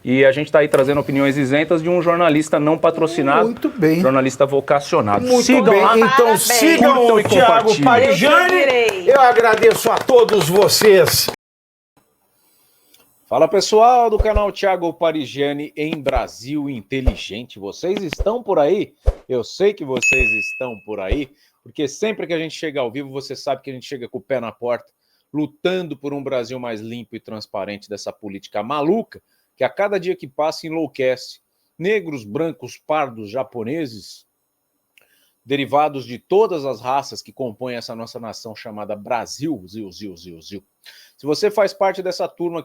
E a gente está aí trazendo opiniões isentas de um jornalista não patrocinado, muito bem, jornalista vocacionado. Muito sigam bem. lá, Então sigam o Thiago Parigiani. Eu agradeço a todos vocês. Fala pessoal do canal Thiago Parigiani em Brasil Inteligente. Vocês estão por aí? Eu sei que vocês estão por aí, porque sempre que a gente chega ao vivo, você sabe que a gente chega com o pé na porta, lutando por um Brasil mais limpo e transparente dessa política maluca, que a cada dia que passa enlouquece. Negros, brancos, pardos, japoneses, derivados de todas as raças que compõem essa nossa nação chamada Brasil, Zil. Se você faz parte dessa turma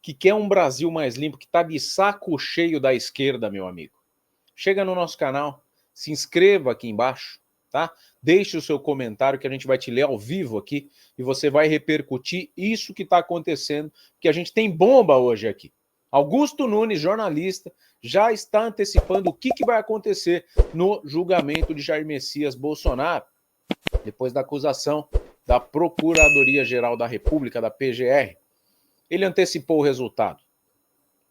que quer um Brasil mais limpo, que está de saco cheio da esquerda, meu amigo, chega no nosso canal, se inscreva aqui embaixo, tá? Deixe o seu comentário que a gente vai te ler ao vivo aqui e você vai repercutir isso que está acontecendo, porque a gente tem bomba hoje aqui. Augusto Nunes, jornalista, já está antecipando o que vai acontecer no julgamento de Jair Messias Bolsonaro, depois da acusação da Procuradoria-Geral da República, da PGR. Ele antecipou o resultado.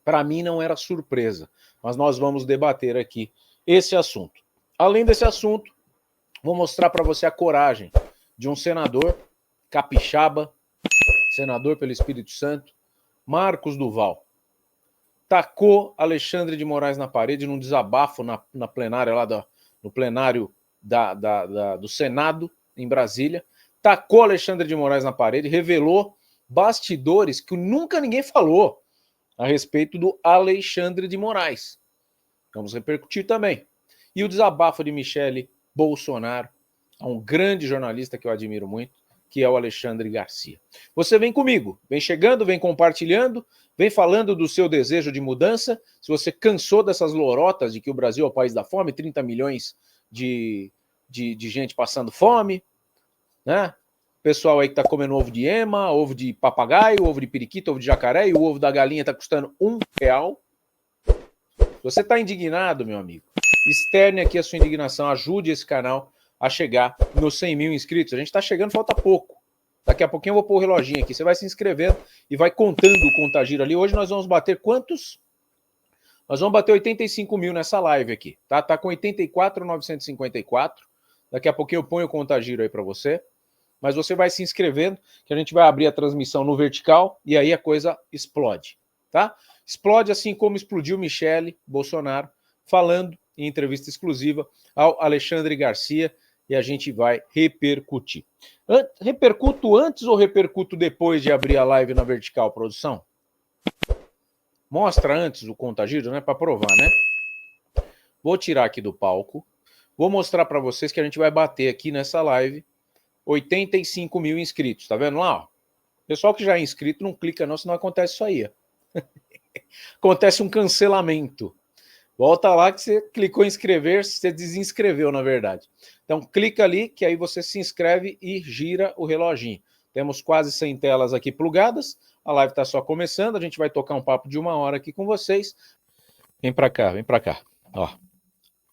Para mim não era surpresa, mas nós vamos debater aqui esse assunto. Além desse assunto, vou mostrar para você a coragem de um senador capixaba, senador pelo Espírito Santo, Marcos Duval. Tacou Alexandre de Moraes na parede num desabafo na plenária lá no plenário do Senado, em Brasília. Tacou Alexandre de Moraes na parede, revelou bastidores que nunca ninguém falou a respeito do Alexandre de Moraes. Vamos repercutir também. E o desabafo de Michele Bolsonaro, a um grande jornalista que eu admiro muito, que é o Alexandre Garcia. Você vem comigo, vem chegando, vem compartilhando, vem falando do seu desejo de mudança. Se você cansou dessas lorotas de que o Brasil é o país da fome, 30 milhões de gente passando fome, né? Pessoal aí que tá comendo ovo de ema, ovo de papagaio, ovo de periquito, ovo de jacaré, e o ovo da galinha tá custando R$1. Se você tá indignado, meu amigo, externe aqui a sua indignação, ajude esse canal a chegar nos 100 mil inscritos. A gente tá chegando, falta pouco. Daqui a pouquinho eu vou pôr o reloginho aqui. Você vai se inscrevendo e vai contando o contagiro ali. Hoje nós vamos bater quantos? Nós vamos bater 85 mil nessa live aqui, tá? Tá com 84.954. Daqui a pouquinho eu ponho o contagiro aí para você. Mas você vai se inscrevendo, que a gente vai abrir a transmissão no vertical e aí a coisa explode, tá? Explode assim como explodiu Michele Bolsonaro, falando em entrevista exclusiva ao Alexandre Garcia, e a gente vai repercutir. Repercuto antes ou repercuto depois de abrir a live na vertical, produção? Mostra antes o contagiro, né? Para provar, né? Vou tirar aqui do palco. Vou mostrar para vocês que a gente vai bater aqui nessa live 85 mil inscritos. Tá vendo lá? Ó? Pessoal que já é inscrito não clica não, senão acontece isso aí. Ó. Acontece um cancelamento. Volta lá que você clicou em inscrever, você desinscreveu, na verdade. Então, clica ali, que aí você se inscreve e gira o reloginho. Temos quase 100 telas aqui plugadas, a live está só começando, a gente vai tocar um papo de 1 hora aqui com vocês. Vem para cá, vem para cá. Ó.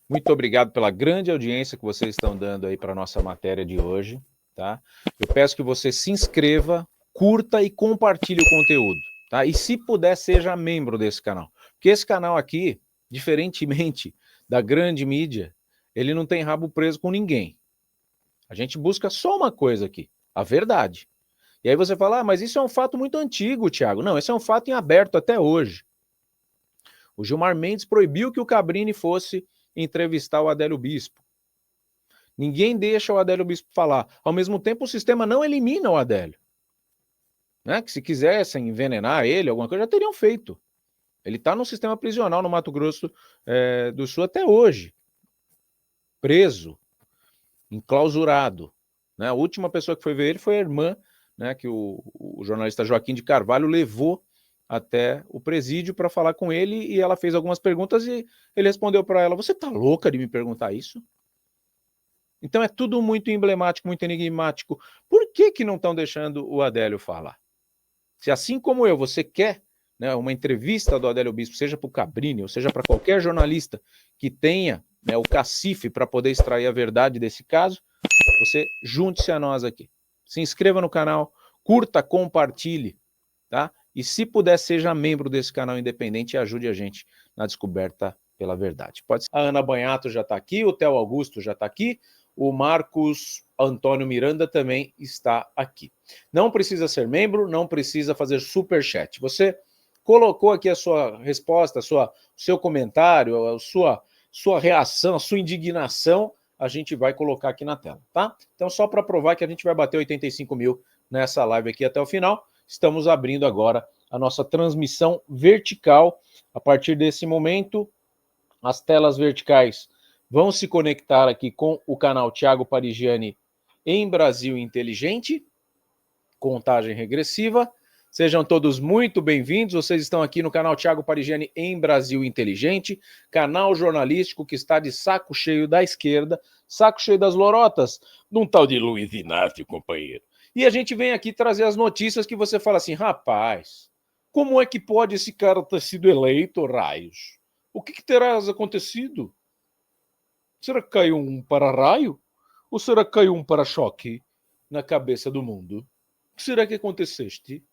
Muito obrigado pela grande audiência que vocês estão dando aí para a nossa matéria de hoje. Tá? Eu peço que você se inscreva, curta e compartilhe o conteúdo. Tá? E se puder, seja membro desse canal. Porque esse canal aqui, diferentemente da grande mídia, ele não tem rabo preso com ninguém. A gente busca só uma coisa aqui, a verdade. E aí você fala, mas isso é um fato muito antigo, Thiago. Não, esse é um fato em aberto até hoje. O Gilmar Mendes proibiu que o Cabrini fosse entrevistar o Adélio Bispo. Ninguém deixa o Adélio Bispo falar. Ao mesmo tempo, o sistema não elimina o Adélio. Né? Que se quisessem envenenar ele, alguma coisa, já teriam feito. Ele está no sistema prisional no Mato Grosso do Sul até hoje. Preso, enclausurado. Né? A última pessoa que foi ver ele foi a irmã, né, que o jornalista Joaquim de Carvalho levou até o presídio para falar com ele, e ela fez algumas perguntas e ele respondeu para ela, você tá louca de me perguntar isso? Então é tudo muito emblemático, muito enigmático. Por que não estão deixando o Adélio falar? Se assim como eu, você quer, né, uma entrevista do Adélio Bispo, seja para o Cabrini, ou seja para qualquer jornalista que tenha, né, o cacife para poder extrair a verdade desse caso, você junte-se a nós aqui. Se inscreva no canal, curta, compartilhe, tá? E se puder, seja membro desse canal independente e ajude a gente na descoberta pela verdade. Pode ser. A Ana Banhato já está aqui, o Theo Augusto já está aqui, o Marcos Antônio Miranda também está aqui. Não precisa ser membro, não precisa fazer superchat. Você colocou aqui a sua resposta, seu comentário, a sua reação, a sua indignação, a gente vai colocar aqui na tela, tá? Então, só para provar que a gente vai bater 85 mil nessa live aqui até o final, estamos abrindo agora a nossa transmissão vertical. A partir desse momento, as telas verticais vão se conectar aqui com o canal Thiago Parigiani em Brasil Inteligente. Contagem regressiva. Sejam todos muito bem-vindos. Vocês estão aqui no canal Thiago Parigiani em Brasil Inteligente, canal jornalístico que está de saco cheio da esquerda, saco cheio das lorotas, num tal de Luiz Inácio, companheiro. E a gente vem aqui trazer as notícias que você fala assim, rapaz, como é que pode esse cara ter sido eleito, raios? O que terá acontecido? Será que caiu um para-raio? Ou será que caiu um para-choque na cabeça do mundo? O que será que aconteceste?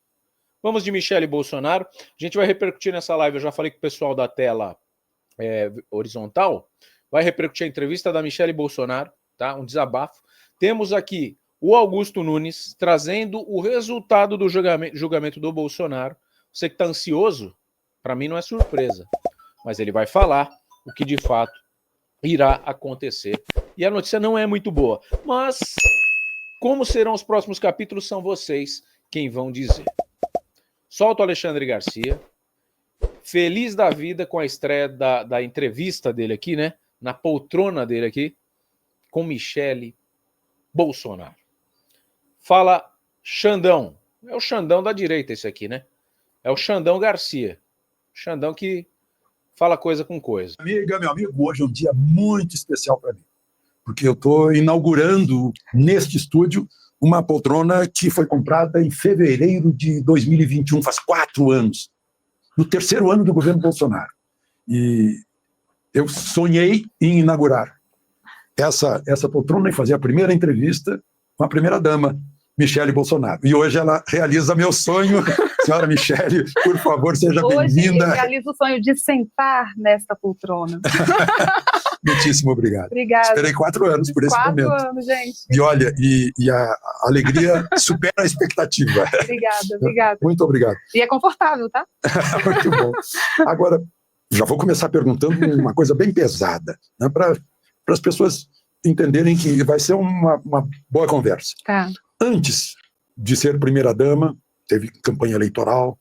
Vamos de Michele Bolsonaro. A gente vai repercutir nessa live, eu já falei com o pessoal da tela horizontal, vai repercutir a entrevista da Michele Bolsonaro, tá? Um desabafo. Temos aqui o Augusto Nunes trazendo o resultado do julgamento do Bolsonaro. Você que está ansioso, para mim não é surpresa, mas ele vai falar o que de fato irá acontecer. E a notícia não é muito boa, mas como serão os próximos capítulos, são vocês quem vão dizer. Solta o Alexandre Garcia, feliz da vida com a estreia da entrevista dele aqui, né? Na poltrona dele aqui, com Michele Bolsonaro. Fala Xandão. É o Xandão da direita esse aqui, né? É o Xandão Garcia. Xandão que fala coisa com coisa. Amiga, meu amigo, hoje é um dia muito especial para mim, porque eu estou inaugurando neste estúdio uma poltrona que foi comprada em fevereiro de 2021, faz 4 anos, no 3º ano do governo Bolsonaro. E eu sonhei em inaugurar essa poltrona e fazer a primeira entrevista com a primeira-dama, Michele Bolsonaro. E hoje ela realiza meu sonho. Senhora Michele, por favor, seja bem-vinda. Hoje realiza o sonho de sentar nesta poltrona. Muitíssimo obrigado. Obrigada. Esperei 4 anos por esse momento. 4 anos, gente. E olha, e a alegria supera a expectativa. Obrigada. Muito obrigado. E é confortável, tá? Muito bom. Agora, já vou começar perguntando uma coisa bem pesada, né, para as pessoas entenderem que vai ser uma boa conversa. Tá. Antes de ser primeira-dama, teve campanha eleitoral.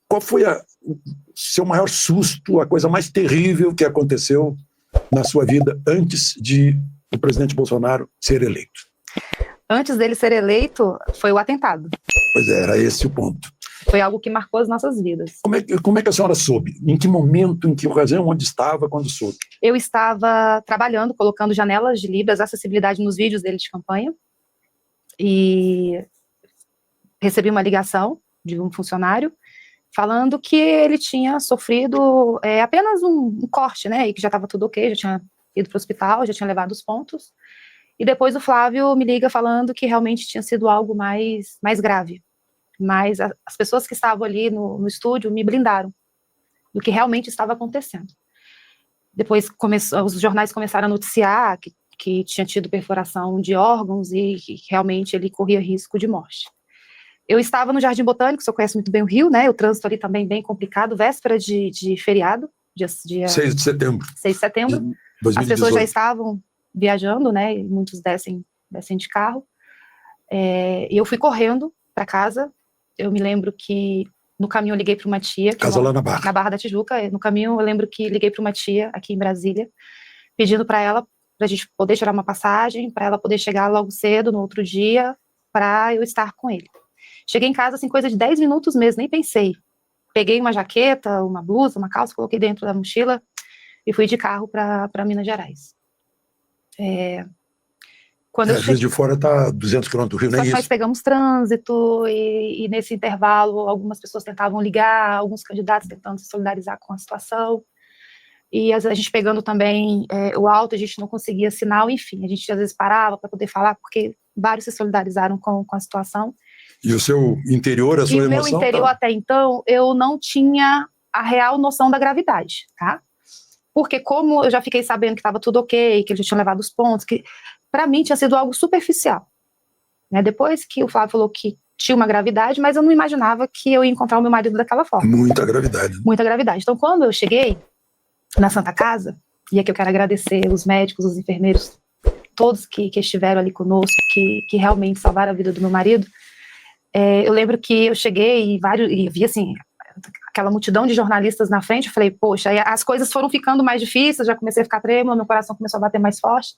Qual foi o seu maior susto, a coisa mais terrível que aconteceu na sua vida antes de o presidente Bolsonaro ser eleito? Antes dele ser eleito, foi o atentado. Pois é, era esse o ponto. Foi algo que marcou as nossas vidas. Como é que a senhora soube? Em que momento, em que ocasião, onde estava, quando soube? Eu estava trabalhando, colocando janelas de Libras, acessibilidade nos vídeos dele de campanha, e recebi uma ligação de um funcionário falando que ele tinha sofrido apenas um corte, né, e que já estava tudo ok, já tinha ido para o hospital, já tinha levado os pontos, e depois o Flávio me liga falando que realmente tinha sido algo mais grave, mas as pessoas que estavam ali no estúdio me blindaram do que realmente estava acontecendo. Depois os jornais começaram a noticiar que tinha tido perfuração de órgãos e que realmente ele corria risco de morte. Eu estava no Jardim Botânico, você conhece muito bem o Rio, né? O trânsito ali também bem complicado, véspera de feriado, dia 6 de setembro. 6 de setembro. De 2018. As pessoas já estavam viajando, né? E muitos descem de carro. E eu fui correndo para casa. Eu me lembro que no caminho eu liguei para uma tia. Casa lá na Barra. Na Barra da Tijuca. No caminho eu lembro que liguei para uma tia aqui em Brasília, pedindo para ela, para a gente poder tirar uma passagem, para ela poder chegar logo cedo no outro dia, para eu estar com ele. Cheguei em casa, assim, coisa de 10 minutos mesmo, nem pensei. Peguei uma jaqueta, uma blusa, uma calça, coloquei dentro da mochila e fui de carro para Minas Gerais. Quando eu Juiz de Fora está 200 quilômetros do Rio, nem isso. Nós pegamos trânsito e nesse intervalo algumas pessoas tentavam ligar, alguns candidatos tentando se solidarizar com a situação. E a gente pegando também o alto, a gente não conseguia sinal, enfim, a gente às vezes parava para poder falar, porque vários se solidarizaram com a situação. E o seu interior, a sua emoção? E o meu interior, até então, eu não tinha a real noção da gravidade, tá? Porque como eu já fiquei sabendo que estava tudo ok, que ele já tinha levado os pontos, que para mim tinha sido algo superficial. Né? Depois que o Flávio falou que tinha uma gravidade, mas eu não imaginava que eu ia encontrar o meu marido daquela forma. Muita gravidade. Muita gravidade. Então, quando eu cheguei na Santa Casa, e aqui eu quero agradecer os médicos, os enfermeiros, todos que estiveram ali conosco, que realmente salvaram a vida do meu marido, eu lembro que eu cheguei e vi assim, aquela multidão de jornalistas na frente, eu falei, poxa, aí as coisas foram ficando mais difíceis, já comecei a ficar trêmula, meu coração começou a bater mais forte.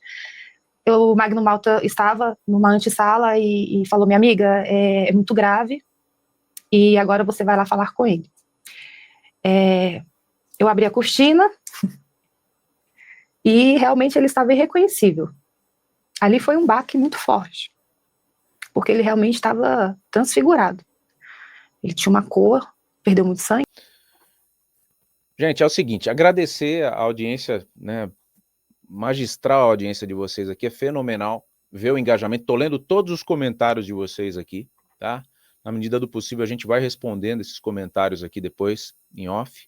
O Magno Malta estava numa antessala e falou, minha amiga, é muito grave, e agora você vai lá falar com ele. Eu abri a cortina, e realmente ele estava irreconhecível. Ali foi um baque muito forte, porque ele realmente estava transfigurado. Ele tinha uma cor, perdeu muito sangue. Gente, é o seguinte, agradecer a audiência, né, magistral a audiência de vocês aqui, é fenomenal ver o engajamento, tô lendo todos os comentários de vocês aqui, tá? Na medida do possível a gente vai respondendo esses comentários aqui depois, em off.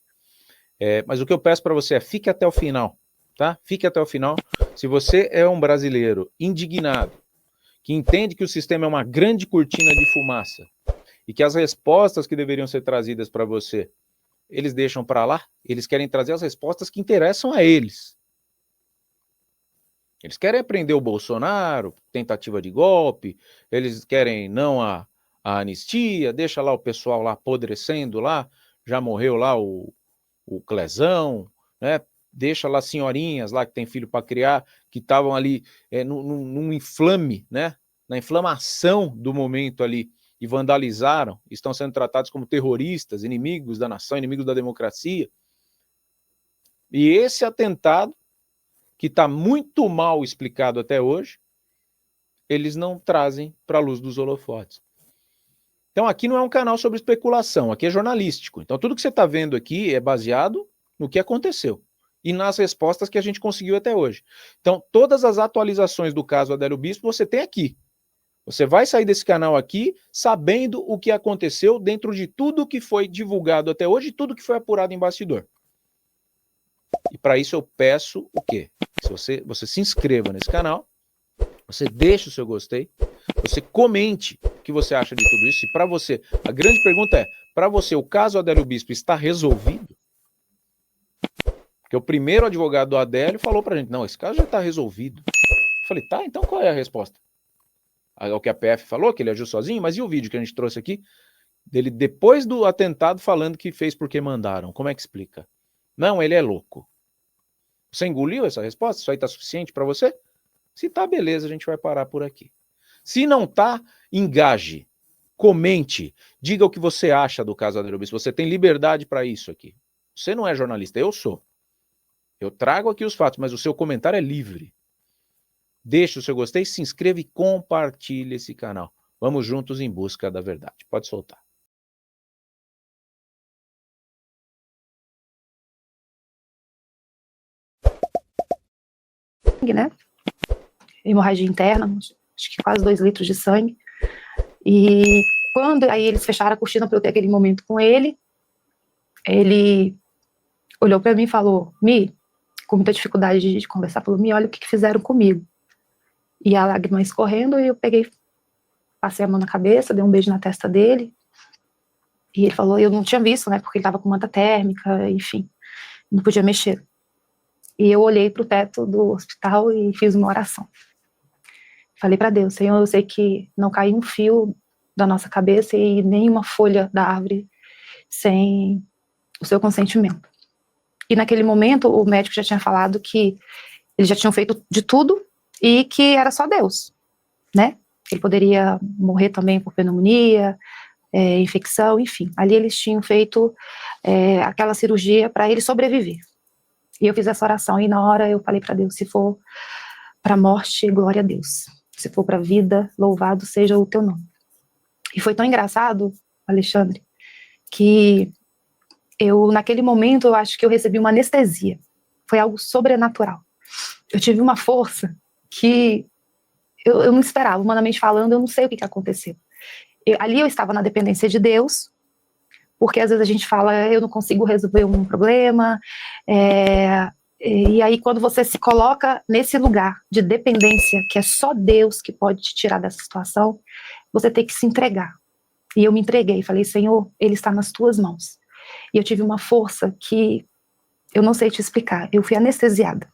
Mas o que eu peço para você é, fique até o final, tá? Fique até o final. Se você é um brasileiro indignado, que entende que o sistema é uma grande cortina de fumaça, e que as respostas que deveriam ser trazidas para você, eles deixam para lá, eles querem trazer as respostas que interessam a eles. Eles querem prender o Bolsonaro, tentativa de golpe, eles querem não a anistia, deixa lá o pessoal lá apodrecendo lá, já morreu lá o Clezão, né? Deixa lá senhorinhas lá que tem filho para criar, que estavam ali num inflame, né? Na inflamação do momento ali, e vandalizaram, estão sendo tratados como terroristas, inimigos da nação, inimigos da democracia. E esse atentado, que está muito mal explicado até hoje, eles não trazem para a luz dos holofotes. Então aqui não é um canal sobre especulação, aqui é jornalístico. Então tudo que você está vendo aqui é baseado no que aconteceu e nas respostas que a gente conseguiu até hoje. Então todas as atualizações do caso Adélio Bispo você tem aqui. Você vai sair desse canal aqui sabendo o que aconteceu dentro de tudo que foi divulgado até hoje e tudo que foi apurado em bastidor. E para isso eu peço o quê? Se você se inscreva nesse canal, você deixe o seu gostei, você comente o que você acha de tudo isso. E para você, a grande pergunta é, para você o caso Adélio Bispo está resolvido? Porque o primeiro advogado do Adélio falou para a gente, não, esse caso já está resolvido. Eu falei, tá, então qual é a resposta? O que a PF falou, que ele agiu sozinho, mas e o vídeo que a gente trouxe aqui, dele depois do atentado falando que fez porque mandaram? Como é que explica? Não, ele é louco. Você engoliu essa resposta? Isso aí tá suficiente para você? Se tá, beleza, a gente vai parar por aqui. Se não tá, engaje, comente, diga o que você acha do caso Adélio Bispo. Você tem liberdade para isso aqui. Você não é jornalista, eu sou. Eu trago aqui os fatos, mas o seu comentário é livre. Deixe o seu gostei, se inscreva e compartilhe esse canal. Vamos juntos em busca da verdade. Pode soltar. Né? Hemorragia interna, acho que quase 2 litros de sangue. E quando aí eles fecharam a cortina para eu ter aquele momento com ele, ele olhou para mim e falou, Mi, com muita dificuldade de conversar, falou, Mi, olha o que fizeram comigo. E a lágrima escorrendo, e eu peguei, passei a mão na cabeça, dei um beijo na testa dele, e ele falou, eu não tinha visto, né, porque ele estava com manta térmica, enfim, não podia mexer. E eu olhei para o teto do hospital e fiz uma oração. Falei para Deus, Senhor, eu sei que não caiu um fio da nossa cabeça e nenhuma folha da árvore sem o seu consentimento. E naquele momento, o médico já tinha falado que eles já tinham feito de tudo, e que era só Deus, né? Ele poderia morrer também por pneumonia, infecção, enfim. Ali eles tinham feito aquela cirurgia para ele sobreviver. E eu fiz essa oração, e na hora eu falei para Deus, se for para a morte, glória a Deus. Se for para a vida, louvado seja o teu nome. E foi tão engraçado, Alexandre, que naquele momento, eu acho que eu recebi uma anestesia. Foi algo sobrenatural. Eu tive uma força que eu não esperava, humanamente falando, eu não sei o que aconteceu. Ali eu estava na dependência de Deus, porque às vezes a gente fala, eu não consigo resolver um problema, e aí quando você se coloca nesse lugar de dependência, que é só Deus que pode te tirar dessa situação, você tem que se entregar. E eu me entreguei, falei, Senhor, ele está nas tuas mãos. E eu tive uma força que eu não sei te explicar, eu fui anestesiada.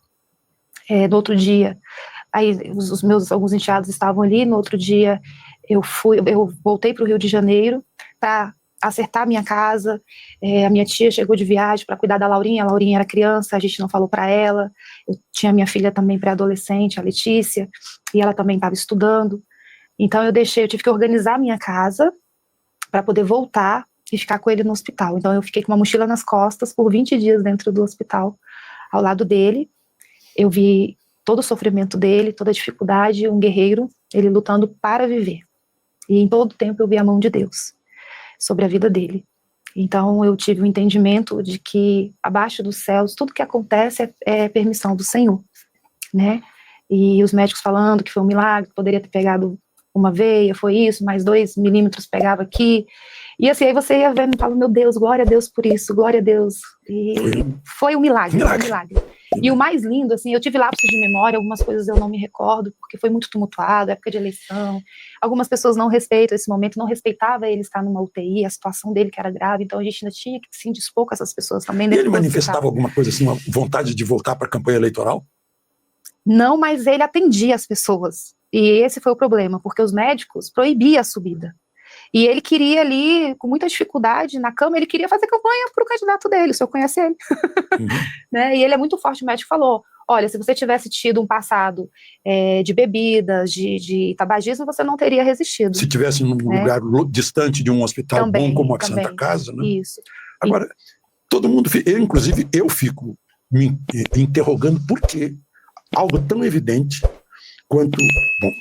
No outro dia, aí os meus alguns enteados estavam ali, no outro dia eu voltei para o Rio de Janeiro para acertar a minha casa, a minha tia chegou de viagem para cuidar da Laurinha, a Laurinha era criança, a gente não falou para ela, eu tinha minha filha também pré-adolescente, a Letícia, e ela também estava estudando, então eu tive que organizar a minha casa para poder voltar e ficar com ele no hospital, então eu fiquei com uma mochila nas costas por 20 dias dentro do hospital, ao lado dele, eu vi todo o sofrimento dele, toda a dificuldade, um guerreiro, ele lutando para viver, e em todo tempo eu vi a mão de Deus sobre a vida dele. Então eu tive o entendimento de que abaixo dos céus tudo que acontece é permissão do Senhor, né? E os médicos falando que foi um milagre, poderia ter pegado uma veia, foi isso, mais 2 milímetros pegava aqui, e assim, aí você ia vendo e fala, meu Deus, glória a Deus por isso, glória a Deus, e foi um milagre, foi um milagre. E o mais lindo, assim, eu tive lapsos de memória, algumas coisas eu não me recordo, porque foi muito tumultuado, época de eleição, algumas pessoas não respeitam esse momento, não respeitava ele estar numa UTI, a situação dele que era grave, então a gente ainda tinha que se indispor com essas pessoas também. E ele manifestava alguma coisa assim, uma vontade de voltar para a campanha eleitoral? Não, mas ele atendia as pessoas, e esse foi o problema, porque os médicos proibiam a subida. E ele queria ali, com muita dificuldade, na cama, ele queria fazer campanha para o candidato dele, o senhor conhece ele. Né? E ele é muito forte, o médico falou, olha, se você tivesse tido um passado de bebidas, de tabagismo, você não teria resistido. Se tivesse num lugar distante de um hospital também, bom como a Santa Casa, né? Isso. Agora, todo mundo, inclusive eu fico me interrogando por que algo tão evidente quanto, bom,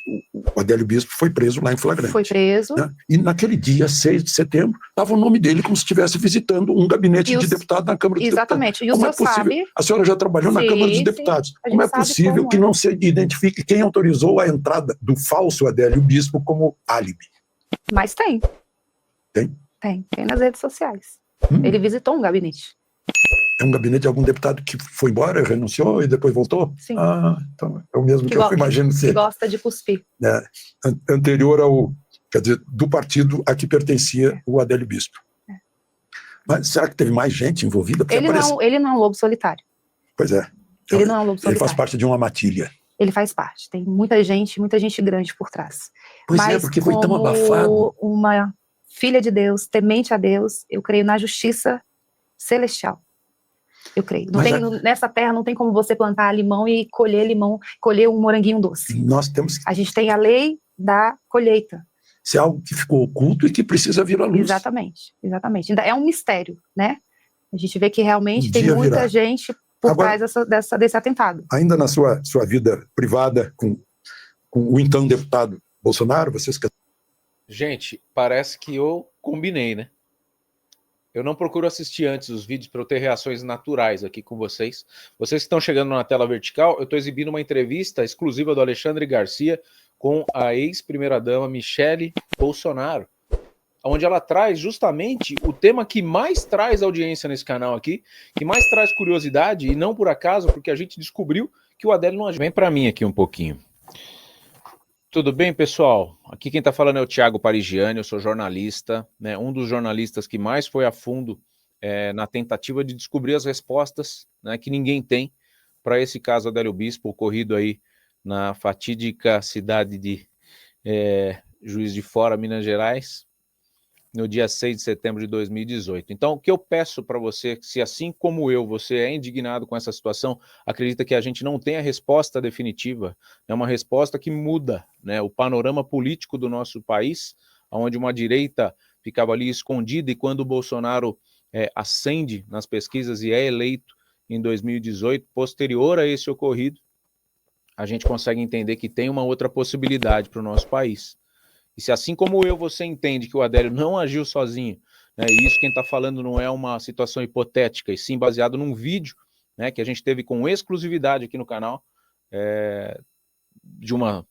o Adélio Bispo foi preso lá em flagrante. Foi preso. Né? E naquele dia, 6 de setembro, estava o nome dele como se estivesse visitando um gabinete de deputado na Câmara dos Deputados. Exatamente. E o senhor sabe... A senhora já trabalhou na Câmara dos Deputados. Como é possível que não se identifique quem autorizou a entrada do falso Adélio Bispo como álibi? Mas tem. Tem? Tem nas redes sociais. Ele visitou um gabinete. É um gabinete de algum deputado que foi embora, renunciou e depois voltou? Sim. Então é o mesmo que eu imagino ser. Que gosta de cuspir. Anterior ao, quer dizer, do partido a que pertencia o Adélio Bispo. Mas será que teve mais gente envolvida? Ele não é um lobo solitário. Pois é. Ele não é um lobo solitário. Ele faz parte de uma matilha. Ele faz parte. Tem muita gente grande por trás. Pois é, porque foi tão abafado. Uma filha de Deus, temente a Deus, eu creio na justiça celestial. Eu creio. Nessa terra não tem como você plantar limão e colher um moranguinho doce. Nós temos... A gente tem a lei da colheita. Isso é algo que ficou oculto e que precisa vir à luz. Exatamente. Ainda é um mistério, né? A gente vê que realmente tem muita gente por trás desse atentado. Ainda na sua vida privada com o então deputado Bolsonaro, vocês... Gente, parece que eu combinei, né? Eu não procuro assistir antes os vídeos para eu ter reações naturais aqui com vocês. Vocês que estão chegando na tela vertical, eu estou exibindo uma entrevista exclusiva do Alexandre Garcia com a ex-primeira-dama Michele Bolsonaro, onde ela traz justamente o tema que mais traz audiência nesse canal aqui, que mais traz curiosidade, e não por acaso, porque a gente descobriu que o Adélio não... Vem para mim aqui um pouquinho. Tudo bem, pessoal? Aqui quem está falando é o Thiago Parigiani, eu sou jornalista, né, um dos jornalistas que mais foi a fundo na tentativa de descobrir as respostas, né, que ninguém tem para esse caso Adélio Bispo, ocorrido aí na fatídica cidade de Juiz de Fora, Minas Gerais, no dia 6 de setembro de 2018. Então, o que eu peço para você, se assim como eu, você é indignado com essa situação, acredita que a gente não tem a resposta definitiva, é uma resposta que muda, né, o panorama político do nosso país, onde uma direita ficava ali escondida, e quando o Bolsonaro ascende nas pesquisas e é eleito em 2018, posterior a esse ocorrido, a gente consegue entender que tem uma outra possibilidade para o nosso país. E se assim como eu, você entende que o Adélio não agiu sozinho, né, e isso quem está falando não é uma situação hipotética, e sim baseado num vídeo, né, que a gente teve com exclusividade aqui no canal, de uma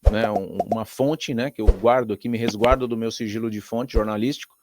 fonte, né, que eu guardo aqui, me resguardo do meu sigilo de fonte jornalístico,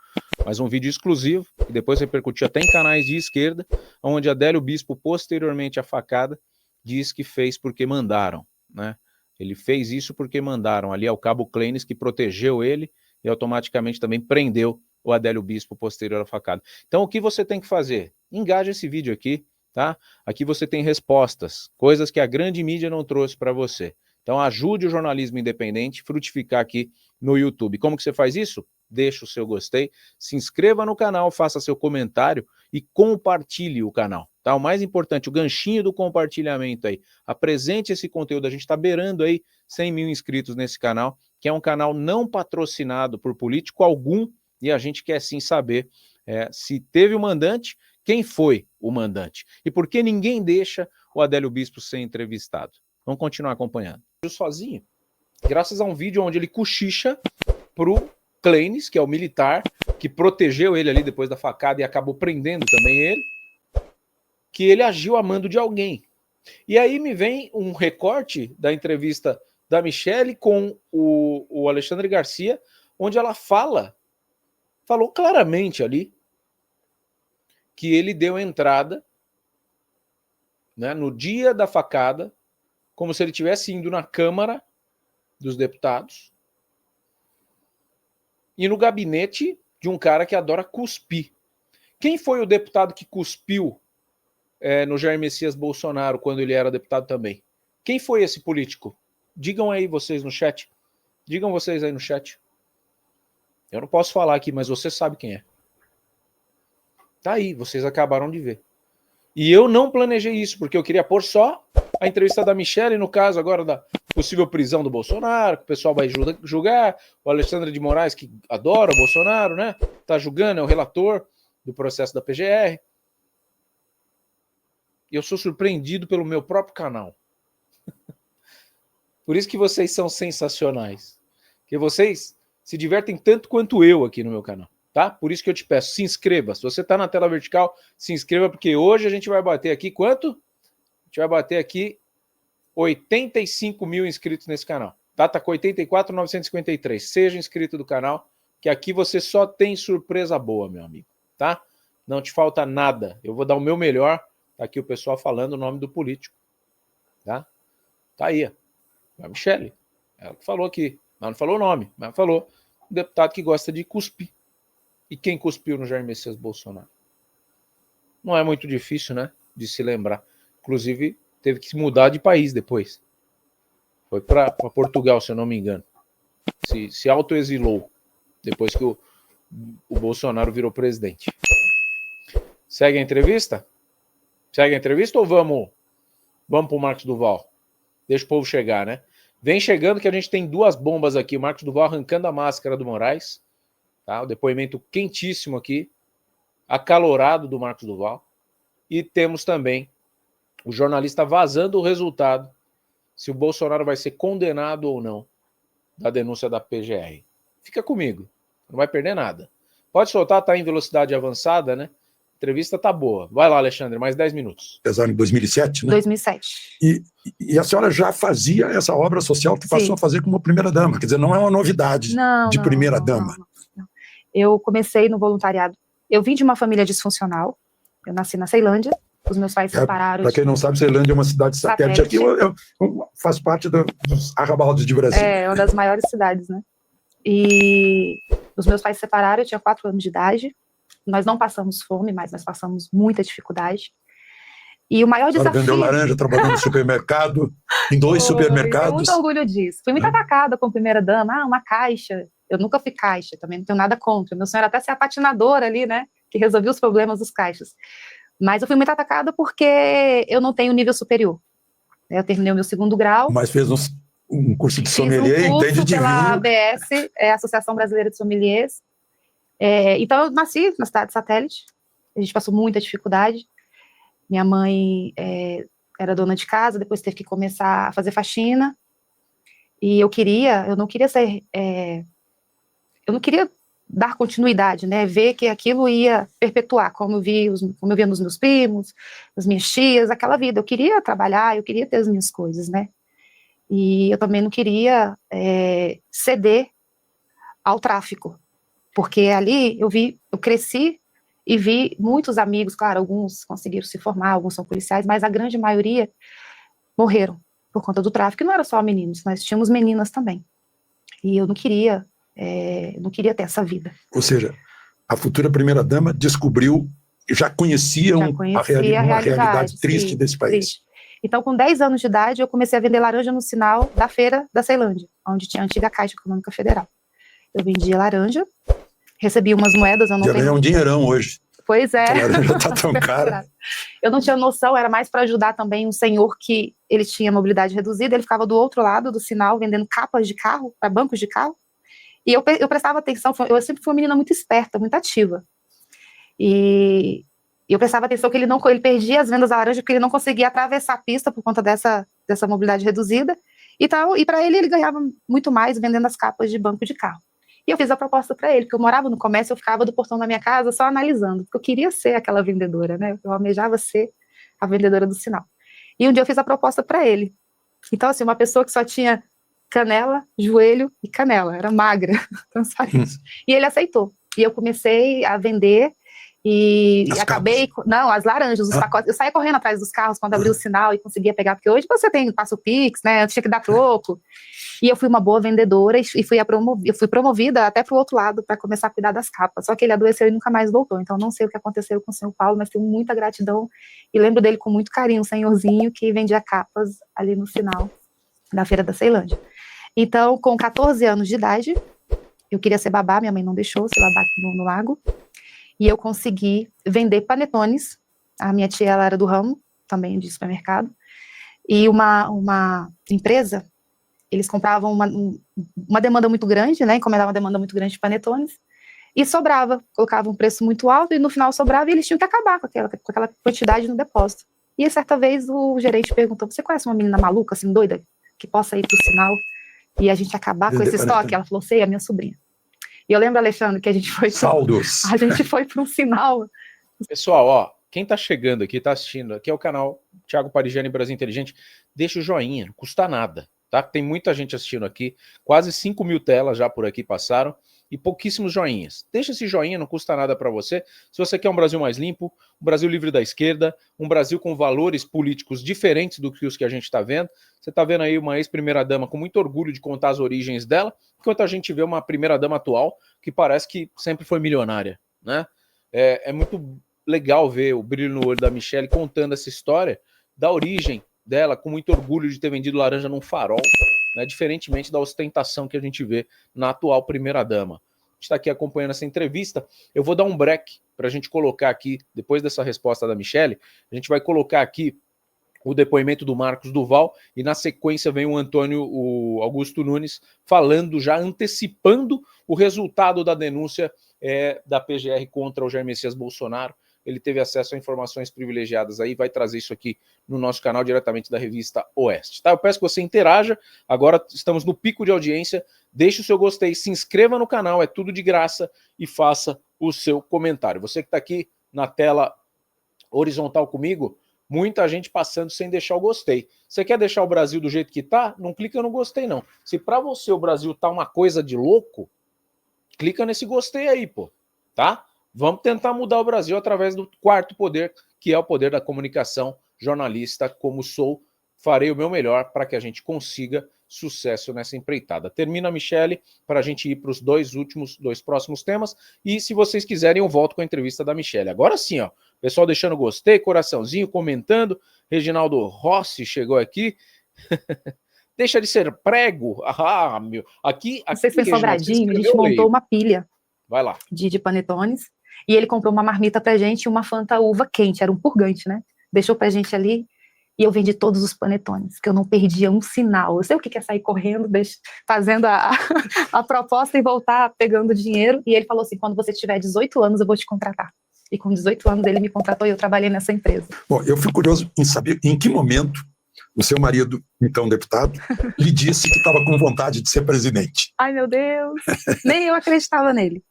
mas um vídeo exclusivo, que depois repercutiu até em canais de esquerda, onde Adélio Bispo, posteriormente à facada, diz que fez porque mandaram, né? Ele fez isso porque mandaram. Ali é o cabo Clênis que protegeu ele e automaticamente também prendeu o Adélio Bispo posterior à facada. Então o que você tem que fazer? Engaje esse vídeo aqui, tá? Aqui você tem respostas, coisas que a grande mídia não trouxe para você. Então ajude o jornalismo independente a frutificar aqui no YouTube. Como que você faz isso? Deixa o seu gostei, se inscreva no canal, faça seu comentário e compartilhe o canal, tá? O mais importante, o ganchinho do compartilhamento aí. Apresente esse conteúdo, a gente está beirando aí 100 mil inscritos nesse canal, que é um canal não patrocinado por político algum, e a gente quer sim saber se teve o mandante, quem foi o mandante, e por que ninguém deixa o Adélio Bispo ser entrevistado. Vamos continuar acompanhando. Eu sozinho, graças a um vídeo onde ele cochicha pro Clênis, que é o militar, que protegeu ele ali depois da facada e acabou prendendo também ele, que ele agiu a mando de alguém. E aí me vem um recorte da entrevista da Michelle com o Alexandre Garcia, onde ela falou claramente ali que ele deu entrada, né, no dia da facada, como se ele tivesse indo na Câmara dos Deputados e no gabinete de um cara que adora cuspir. Quem foi o deputado que cuspiu no Jair Messias Bolsonaro quando ele era deputado também? Quem foi esse político? Digam aí vocês no chat. Digam vocês aí no chat. Eu não posso falar aqui, mas você sabe quem é. Tá aí, vocês acabaram de ver. E eu não planejei isso, porque eu queria pôr só a entrevista da Michelle, no caso agora da possível prisão do Bolsonaro, que o pessoal vai julgar, o Alexandre de Moraes, que adora o Bolsonaro, né? Tá julgando, é o relator do processo da PGR. E eu sou surpreendido pelo meu próprio canal. Por isso que vocês são sensacionais. Porque vocês se divertem tanto quanto eu aqui no meu canal, tá? Por isso que eu te peço, se inscreva. Se você tá na tela vertical, se inscreva, porque hoje a gente vai bater aqui quanto? A gente vai bater aqui 85 mil inscritos nesse canal, tá? Tá com 84.953. Seja inscrito do canal, que aqui você só tem surpresa boa, meu amigo, tá? Não te falta nada. Eu vou dar o meu melhor. Tá aqui o pessoal falando o nome do político, tá? Tá aí, ó. A Michelle. Ela que falou aqui. Ela não falou o nome, mas falou. Um deputado que gosta de cuspir. E quem cuspiu no Jair Messias Bolsonaro? Não é muito difícil, né? De se lembrar. Inclusive, teve que se mudar de país depois. Foi para Portugal, se eu não me engano. Se autoexilou depois que o Bolsonaro virou presidente. Segue a entrevista? Segue a entrevista ou vamos para o Marcos Duval? Deixa o povo chegar, né? Vem chegando que a gente tem duas bombas aqui. O Marcos Duval arrancando a máscara do Moraes. Tá? O depoimento quentíssimo aqui. Acalorado do Marcos Duval. E temos também o jornalista vazando o resultado. Se o Bolsonaro vai ser condenado ou não da denúncia da PGR. Fica comigo. Não vai perder nada. Pode soltar, tá em velocidade avançada, né? A entrevista tá boa. Vai lá, Alexandre, mais 10 minutos. Apesar em 2007, né? 2007. E a senhora já fazia essa obra social que passou a fazer como primeira-dama. Quer dizer, não é uma novidade de primeira-dama. Não. Eu comecei no voluntariado. Eu vim de uma família disfuncional. Eu nasci na Ceilândia. Os meus pais se separaram. Para quem não sabe, Ceilândia é uma cidade satélite. Aqui faz parte dos arrabaldes de Brasília. É uma das maiores cidades, né? E os meus pais se separaram, eu tinha 4 anos de idade. Nós não passamos fome, mas nós passamos muita dificuldade. E o maior desafio... vendeu laranja, trabalhando no supermercado, em 2 supermercados. Eu tenho muito orgulho disso. Fui muito atacada como primeira-dama. Uma caixa. Eu nunca fui caixa, também não tenho nada contra. Meu sonho era até ser a patinadora ali, né? Que resolvia os problemas dos caixas. Mas eu fui muito atacada porque eu não tenho nível superior. Eu terminei o meu 2º grau. Mas fez um curso de sommelier, entende de vinho. Pela ABS, Associação Brasileira de Sommeliers. Então eu nasci na cidade satélite. A gente passou muita dificuldade. Minha mãe era dona de casa, depois teve que começar a fazer faxina. E eu não queria ser... eu não queria dar continuidade, né? Ver que aquilo ia perpetuar, como eu via nos meus primos, nas minhas tias, aquela vida. Eu queria trabalhar, eu queria ter as minhas coisas, né? E eu também não queria ceder ao tráfico, porque ali eu cresci e vi muitos amigos, claro, alguns conseguiram se formar, alguns são policiais, mas a grande maioria morreram por conta do tráfico. E não era só meninos, nós tínhamos meninas também. E eu não queria ter essa vida. Ou seja, a futura primeira-dama descobriu, já conhecia uma realidade triste desse país. Triste. Então, com 10 anos de idade, eu comecei a vender laranja no sinal da feira da Ceilândia, onde tinha a antiga Caixa Econômica Federal. Eu vendia laranja, recebia umas moedas. Já ganhei um dinheirão hoje. Pois é. A laranja tá tão cara. Eu não tinha noção, era mais para ajudar também um senhor que ele tinha mobilidade reduzida, ele ficava do outro lado do sinal, vendendo capas de carro, para bancos de carro. E eu prestava atenção, eu sempre fui uma menina muito esperta, muito ativa. E eu prestava atenção que ele perdia as vendas da laranja porque ele não conseguia atravessar a pista por conta dessa mobilidade reduzida. E para ele ganhava muito mais vendendo as capas de banco de carro. E eu fiz a proposta para ele, porque eu morava no comércio, eu ficava do portão da minha casa só analisando, porque eu queria ser aquela vendedora, né? Eu almejava ser a vendedora do sinal. E um dia eu fiz a proposta para ele. Então, assim, uma pessoa que só tinha canela, joelho e canela, era magra, então só isso. E ele aceitou. E eu comecei a vender e acabei... Não, as laranjas, os pacotes. Eu saía correndo atrás dos carros quando abria o sinal e conseguia pegar, porque hoje você passa o Pix, né? Antes tinha que dar troco. E eu fui uma boa vendedora e eu fui promovida até para o outro lado para começar a cuidar das capas. Só que ele adoeceu e nunca mais voltou. Então não sei o que aconteceu com o senhor Paulo, mas tenho muita gratidão e lembro dele com muito carinho, um senhorzinho que vendia capas ali no sinal da Feira da Ceilândia. Então, com 14 anos de idade, eu queria ser babá, minha mãe não deixou ser babá no lago, e eu consegui vender panetones. A minha tia, ela era do ramo, também de supermercado, e uma empresa, eles compravam uma demanda muito grande, né, encomendavam uma demanda muito grande de panetones, e sobrava, colocavam um preço muito alto, e no final sobrava, e eles tinham que acabar com aquela quantidade no depósito. E certa vez o gerente perguntou, você conhece uma menina maluca, assim, doida, que possa ir pro sinal e a gente acabar com esse estoque? Ela falou, sei, a minha sobrinha. E eu lembro, Alexandre, que a gente foi para um sinal. Pessoal, ó, quem tá chegando aqui, tá assistindo, aqui é o canal Thiago Parigiani Brasil Inteligente, deixa o joinha, não custa nada, tá? Tem muita gente assistindo aqui, quase 5 mil telas já por aqui passaram, e pouquíssimos joinhas. Deixa esse joinha, não custa nada para você. Se você quer um Brasil mais limpo, um Brasil livre da esquerda, um Brasil com valores políticos diferentes do que os que a gente está vendo. Você está vendo aí uma ex-primeira-dama com muito orgulho de contar as origens dela, enquanto a gente vê uma primeira-dama atual que parece que sempre foi milionária, né? É muito legal ver o brilho no olho da Michelle contando essa história da origem dela, com muito orgulho de ter vendido laranja num farol, né, diferentemente da ostentação que a gente vê na atual primeira-dama. A gente está aqui acompanhando essa entrevista. Eu vou dar um break para a gente colocar aqui, depois dessa resposta da Michelle, a gente vai colocar aqui o depoimento do Marcos Duval e na sequência vem o Augusto Nunes falando, já antecipando o resultado da denúncia da PGR contra o Jair Messias Bolsonaro. Ele teve acesso a informações privilegiadas aí, vai trazer isso aqui no nosso canal, diretamente da revista Oeste. Tá? Eu peço que você interaja, agora estamos no pico de audiência, deixe o seu gostei, se inscreva no canal, é tudo de graça, e faça o seu comentário. Você que está aqui na tela horizontal comigo, muita gente passando sem deixar o gostei. Você quer deixar o Brasil do jeito que tá? Não clica no gostei, não. Se para você o Brasil tá uma coisa de louco, clica nesse gostei aí, pô, tá? Vamos tentar mudar o Brasil através do quarto poder, que é o poder da comunicação. Jornalista como sou, farei o meu melhor para que a gente consiga sucesso nessa empreitada. Termina a Michelle para a gente ir para os dois próximos temas, e se vocês quiserem eu volto com a entrevista da Michelle. Agora sim, ó, pessoal deixando gostei, coraçãozinho, comentando. Reginaldo Rossi chegou aqui. Deixa de ser prego. Ah, meu. Aqui vocês foi em Sobradinho, a gente montou uma pilha. Vai lá. De panetones. E ele comprou uma marmita pra gente e uma Fanta uva quente, era um purgante, né? Deixou pra gente ali e eu vendi todos os panetones, que eu não perdia um sinal. Eu sei o que é sair correndo, fazendo a proposta e voltar pegando dinheiro. E ele falou assim, quando você tiver 18 anos eu vou te contratar. E com 18 anos ele me contratou e eu trabalhei nessa empresa. Bom, eu fico curioso em saber em que momento o seu marido, então deputado, lhe disse que estava com vontade de ser presidente. Ai, meu Deus! Nem eu acreditava nele.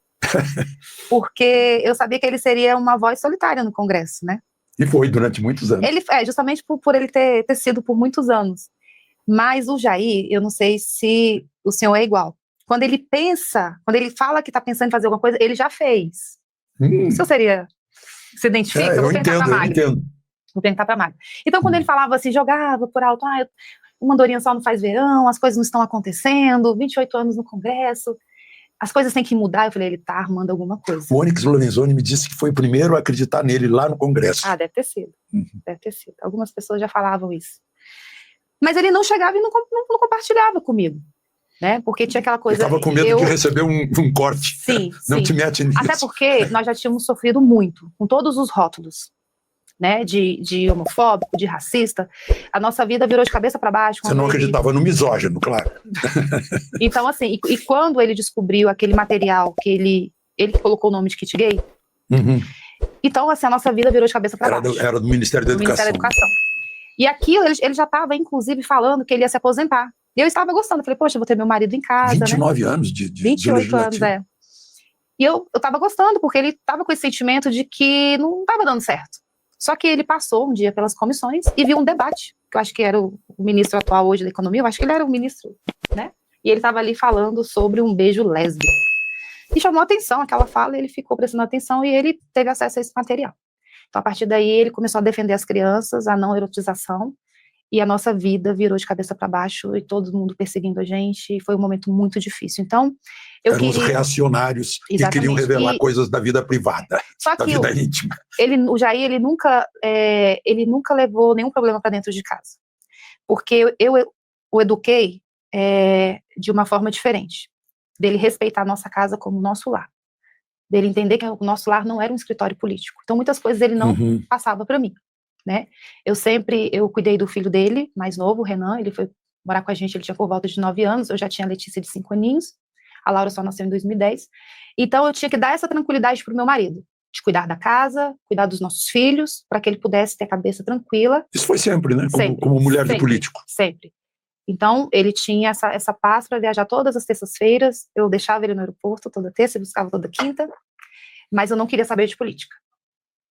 Porque eu sabia que ele seria uma voz solitária no Congresso, né? E foi durante muitos anos. Ele, justamente por ele ter sido por muitos anos. Mas o Jair, eu não sei se o senhor é igual. Quando ele fala que está pensando em fazer alguma coisa, ele já fez. O senhor se identifica? Eu entendo. Vou perguntar para a Magda. Então, quando ele falava assim, jogava por alto, uma andorinha só não faz verão, as coisas não estão acontecendo, 28 anos no Congresso, as coisas têm que mudar. Eu falei, ele está armando alguma coisa. O Onyx Lorenzoni me disse que foi o primeiro a acreditar nele lá no Congresso. Deve ter sido. Deve ter sido. Algumas pessoas já falavam isso. Mas ele não chegava e não compartilhava comigo. Né? Porque tinha aquela coisa... Ele estava com medo de receber um corte. Sim, não te mete nisso. Até porque nós já tínhamos sofrido muito, com todos os rótulos, né? De homofóbico, de racista. A nossa vida virou de cabeça para baixo. Você não acreditava no misógino, claro. Então, assim, e quando ele descobriu aquele material que ele colocou o nome de kit gay, então, assim, a nossa vida virou de cabeça para baixo. Era do Ministério da Educação. Ministério da Educação. E aquilo, ele já estava, inclusive, falando que ele ia se aposentar. E eu estava gostando, eu falei, poxa, eu vou ter meu marido em casa, 29 anos de 28 anos, E eu estava gostando, porque ele estava com esse sentimento de que não estava dando certo. Só que ele passou um dia pelas comissões e viu um debate, que eu acho que era o ministro atual hoje da Economia, eu acho que ele era o ministro, né? E ele estava ali falando sobre um beijo lésbico. E chamou atenção aquela fala, ele ficou prestando atenção e ele teve acesso a esse material. Então, a partir daí, ele começou a defender as crianças, a não erotização, e a nossa vida virou de cabeça para baixo e todo mundo perseguindo a gente, e foi um momento muito difícil. Então, eram os reacionários que queriam revelar coisas da vida privada, só da vida íntima. O Jair, ele nunca levou nenhum problema para dentro de casa, porque eu o eduquei de uma forma diferente, dele respeitar a nossa casa como nosso lar, dele entender que o nosso lar não era um escritório político. Então, muitas coisas ele não passava para mim. Né? Eu cuidei do filho dele, mais novo, o Renan, ele foi morar com a gente, ele tinha por volta de 9 anos, eu já tinha a Letícia de 5 aninhos, a Laura só nasceu em 2010, então eu tinha que dar essa tranquilidade para o meu marido, de cuidar da casa, cuidar dos nossos filhos, para que ele pudesse ter a cabeça tranquila. Isso foi sempre, né? Como mulher de político. Sempre. Então, ele tinha essa paz para viajar todas as terças-feiras, eu deixava ele no aeroporto toda terça, ele buscava toda quinta, mas eu não queria saber de política,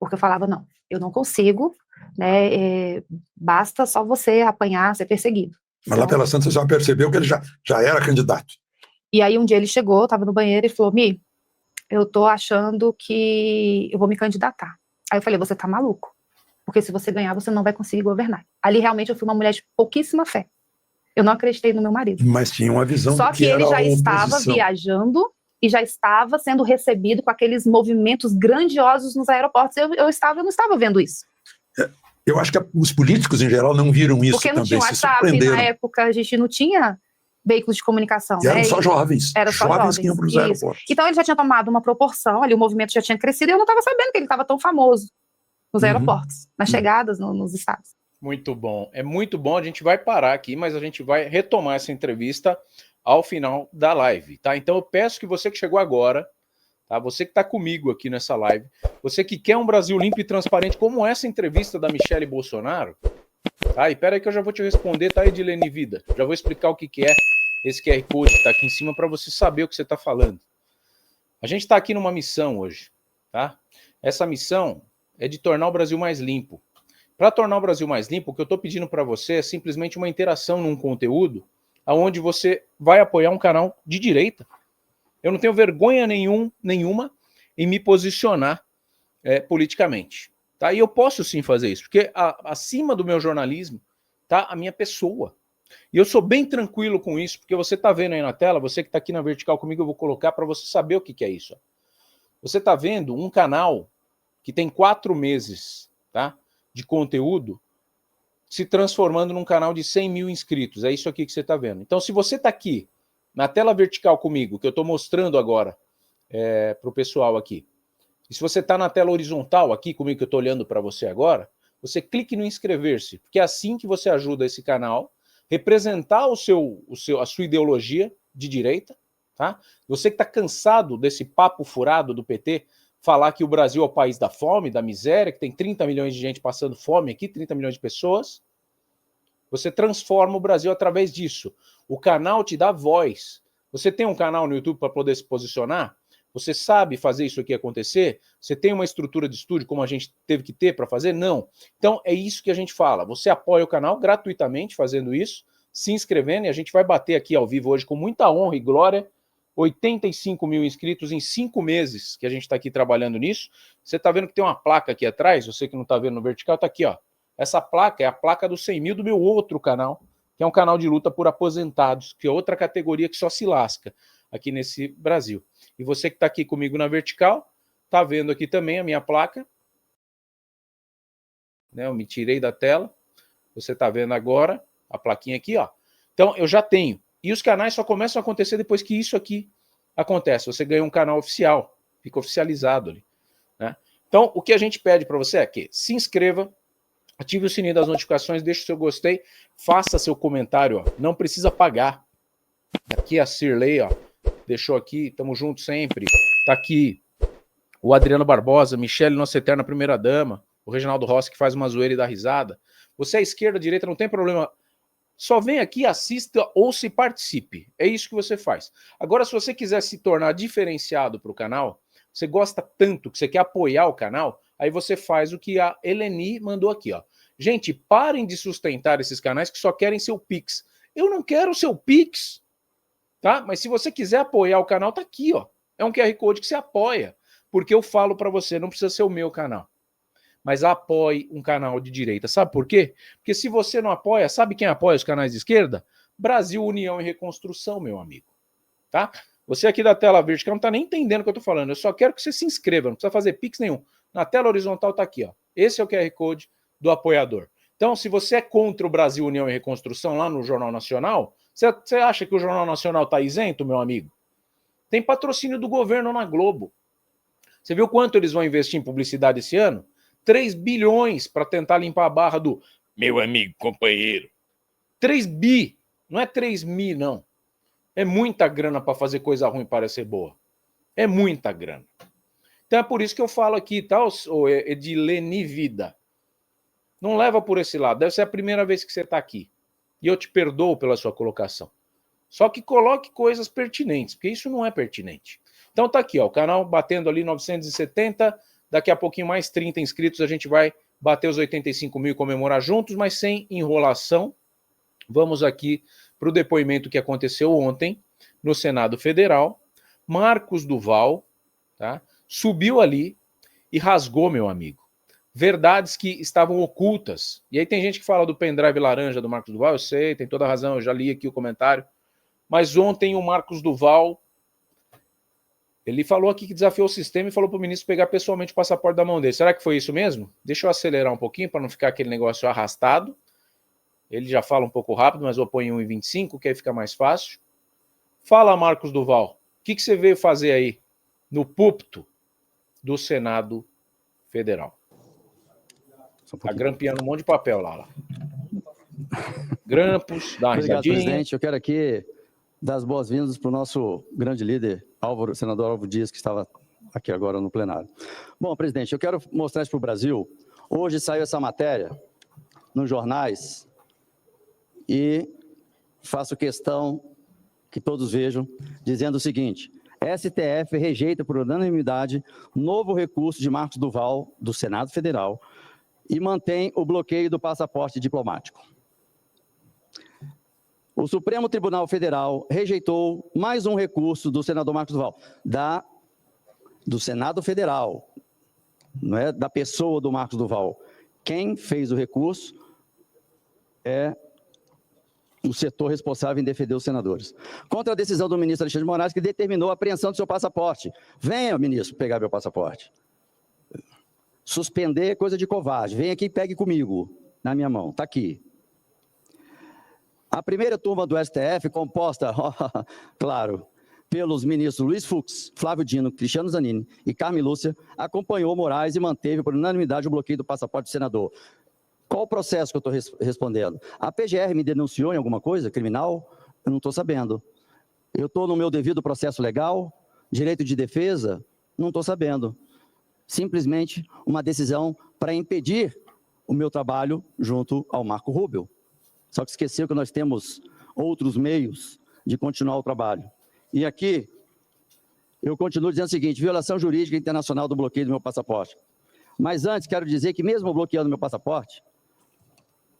porque eu falava, não, eu não consigo, né, basta só você apanhar, ser perseguido. Mas lá pela Santa você já percebeu que ele já era candidato. E aí um dia ele chegou, estava no banheiro e falou, Mi, eu tô achando que eu vou me candidatar. Aí eu falei, você tá maluco, porque se você ganhar, você não vai conseguir governar. Ali realmente eu fui uma mulher de pouquíssima fé. Eu não acreditei no meu marido. Mas tinha uma visão só que ele já estava viajando e já estava sendo recebido com aqueles movimentos grandiosos nos aeroportos. Eu não estava vendo isso. Eu acho que os políticos, em geral, não viram isso também. Porque não tinha WhatsApp, na época a gente não tinha veículos de comunicação. E eram só jovens. Era só jovens que iam para os aeroportos. Então ele já tinha tomado uma proporção, ali o movimento já tinha crescido e eu não estava sabendo que ele estava tão famoso nos aeroportos, nas chegadas nos estados. Muito bom. É muito bom, a gente vai parar aqui, mas a gente vai retomar essa entrevista ao final da live, tá? Então eu peço que você que chegou agora, tá? Você que está comigo aqui nessa live, você que quer um Brasil limpo e transparente, como essa entrevista da Michele Bolsonaro, tá? E pera aí que eu já vou te responder, tá, Edilene Vida? Já vou explicar o que é esse QR Code que está aqui em cima para você saber o que você está falando. A gente está aqui numa missão hoje, tá? Essa missão é de tornar o Brasil mais limpo. Para tornar o Brasil mais limpo, o que eu estou pedindo para você é simplesmente uma interação num conteúdo onde você vai apoiar um canal de direita. Eu não tenho vergonha nenhuma em me posicionar politicamente. Tá? E eu posso sim fazer isso, porque acima do meu jornalismo está a minha pessoa. E eu sou bem tranquilo com isso, porque você está vendo aí na tela, você que está aqui na vertical comigo, eu vou colocar para você saber o que é isso. Você está vendo um canal que tem 4 meses, tá, de conteúdo se transformando num canal de 100 mil inscritos. É isso aqui que você está vendo. Então, se você está aqui na tela vertical comigo, que eu estou mostrando agora para o pessoal aqui, e se você está na tela horizontal aqui comigo, que eu estou olhando para você agora, você clique no inscrever-se, porque é assim que você ajuda esse canal representar a sua ideologia de direita, tá? Você que está cansado desse papo furado do PT, falar que o Brasil é o país da fome, da miséria, que tem 30 milhões de gente passando fome aqui, 30 milhões de pessoas, você transforma o Brasil através disso. O canal te dá voz. Você tem um canal no YouTube para poder se posicionar? Você sabe fazer isso aqui acontecer? Você tem uma estrutura de estúdio como a gente teve que ter para fazer? Não. Então é isso que a gente fala. Você apoia o canal gratuitamente fazendo isso, se inscrevendo, e a gente vai bater aqui ao vivo hoje com muita honra e glória, 85 mil inscritos em 5 meses que a gente está aqui trabalhando nisso. Você está vendo que tem uma placa aqui atrás, você que não está vendo no vertical, está aqui, ó. Essa placa é a placa dos 100 mil do meu outro canal, que é um canal de luta por aposentados, que é outra categoria que só se lasca aqui nesse Brasil. E você que está aqui comigo na vertical, está vendo aqui também a minha placa. Né, eu me tirei da tela. Você está vendo agora a plaquinha aqui, ó. Então, eu já tenho. E os canais só começam a acontecer depois que isso aqui acontece. Você ganha um canal oficial, fica oficializado ali. Né? Então, o que a gente pede para você é que se inscreva, ative o sininho das notificações, deixe o seu gostei, faça seu comentário, ó. Não precisa pagar. Aqui a Cirlei, ó, deixou aqui, tamo junto sempre. Tá aqui o Adriano Barbosa, Michele, nossa eterna primeira-dama, o Reginaldo Rossi, que faz uma zoeira e dá risada. Você é esquerda, direita, não tem problema. Só vem aqui, assista ou se participe. É isso que você faz. Agora, se você quiser se tornar diferenciado para o canal, você gosta tanto que você quer apoiar o canal, aí você faz o que a Eleni mandou aqui, ó. Gente, parem de sustentar esses canais que só querem seu Pix. Eu não quero o seu Pix, tá? Mas se você quiser apoiar o canal, tá aqui, ó. É um QR Code que você apoia. Porque eu falo para você, não precisa ser o meu canal. Mas apoie um canal de direita. Sabe por quê? Porque se você não apoia, sabe quem apoia os canais de esquerda? Brasil, União e Reconstrução, meu amigo. Tá? Você aqui da tela vertical não está nem entendendo o que eu estou falando. Eu só quero que você se inscreva, não precisa fazer Pix nenhum. Na tela horizontal está aqui, ó. Esse é o QR Code do apoiador. Então, se você é contra o Brasil, União e Reconstrução lá no Jornal Nacional, você acha que o Jornal Nacional está isento, meu amigo? Tem patrocínio do governo na Globo. Você viu quanto eles vão investir em publicidade esse ano? 3 bilhões para tentar limpar a barra do meu amigo, companheiro. 3 bi, não é 3 mil, não. É muita grana para fazer coisa ruim parecer boa. É muita grana. Então é por isso que eu falo aqui, tá, Edilene Vida. Não leva por esse lado. Deve ser a primeira vez que você está aqui. E eu te perdoo pela sua colocação. Só que coloque coisas pertinentes, porque isso não é pertinente. Então tá aqui, ó, o canal batendo ali 970, daqui a pouquinho mais 30 inscritos, a gente vai bater os 85 mil e comemorar juntos, mas sem enrolação. Vamos aqui para o depoimento que aconteceu ontem no Senado Federal. Marcos Duval, tá, subiu ali e rasgou, meu amigo, verdades que estavam ocultas. E aí tem gente que fala do pendrive laranja do Marcos Duval, eu sei, tem toda a razão, eu já li aqui o comentário. Mas ontem o Marcos Duval, ele falou aqui que desafiou o sistema e falou para o ministro pegar pessoalmente o passaporte da mão dele. Será que foi isso mesmo? Deixa eu acelerar um pouquinho para não ficar aquele negócio arrastado. Ele já fala um pouco rápido, mas eu ponho 1,25, que aí fica mais fácil. Fala, Marcos Duval, o que você veio fazer aí no púlpito do Senado Federal? Tá grampeando um monte de papel lá. Grampos, dá uma risadinha. Obrigado, presidente. Eu quero aqui dar as boas-vindas para o nosso grande líder, senador Álvaro Dias, que estava aqui agora no plenário. Bom, presidente, eu quero mostrar isso para o Brasil. Hoje saiu essa matéria nos jornais e faço questão que todos vejam, dizendo o seguinte: STF rejeita por unanimidade novo recurso de Marcos Duval, do Senado Federal, e mantém o bloqueio do passaporte diplomático. O Supremo Tribunal Federal rejeitou mais um recurso do senador Marcos Duval, do Senado Federal, não é da pessoa do Marcos Duval. Quem fez o recurso é o setor responsável em defender os senadores. Contra a decisão do ministro Alexandre de Moraes, que determinou a apreensão do seu passaporte. Venha, ministro, pegar meu passaporte. Suspender é coisa de covarde. Vem aqui e pegue comigo, na minha mão. Está aqui. A primeira turma do STF, composta, claro, pelos ministros Luiz Fux, Flávio Dino, Cristiano Zanin e Carmen Lúcia, acompanhou Moraes e manteve por unanimidade o bloqueio do passaporte do senador. Qual o processo que eu estou respondendo? A PGR me denunciou em alguma coisa criminal? Eu não estou sabendo. Eu estou no meu devido processo legal? Direito de defesa? Não estou sabendo. Simplesmente uma decisão para impedir o meu trabalho junto ao Marco Rubio. Só que esqueceu que nós temos outros meios de continuar o trabalho. E aqui, eu continuo dizendo o seguinte: violação jurídica internacional do bloqueio do meu passaporte. Mas antes, quero dizer que mesmo bloqueando meu passaporte,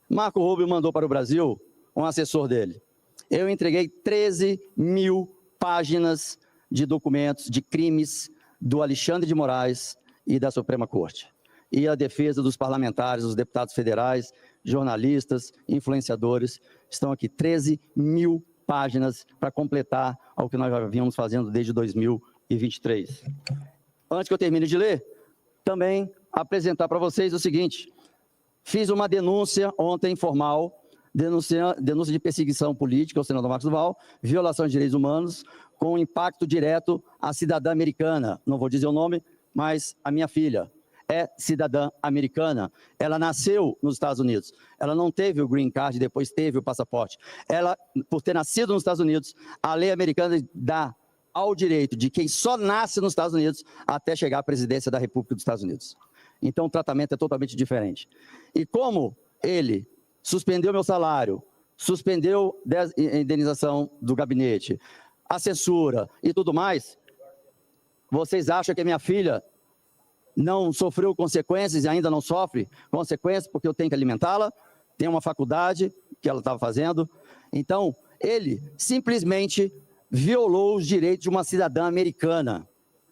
Marco Rubio mandou para o Brasil um assessor dele. Eu entreguei 13 mil páginas de documentos de crimes do Alexandre de Moraes e da Suprema Corte. E a defesa dos parlamentares, dos deputados federais, jornalistas, influenciadores, estão aqui 13 mil páginas para completar ao que nós já vínhamos fazendo desde 2023. Antes que eu termine de ler, também apresentar para vocês o seguinte: fiz uma denúncia ontem formal, denúncia de perseguição política ao senador Marcos Duval, violação de direitos humanos, com impacto direto à cidadã americana. Não vou dizer o nome, mas a minha filha é cidadã americana. Ela nasceu nos Estados Unidos. Ela não teve o green card, depois teve o passaporte. Ela, por ter nascido nos Estados Unidos, a lei americana dá ao direito de quem só nasce nos Estados Unidos até chegar à presidência da República dos Estados Unidos. Então, o tratamento é totalmente diferente. E como ele suspendeu meu salário, suspendeu a indenização do gabinete, a censura e tudo mais, vocês acham que a minha filha não sofreu consequências e ainda não sofre consequências porque eu tenho que alimentá-la, tem uma faculdade que ela estava fazendo? Então, ele simplesmente violou os direitos de uma cidadã americana.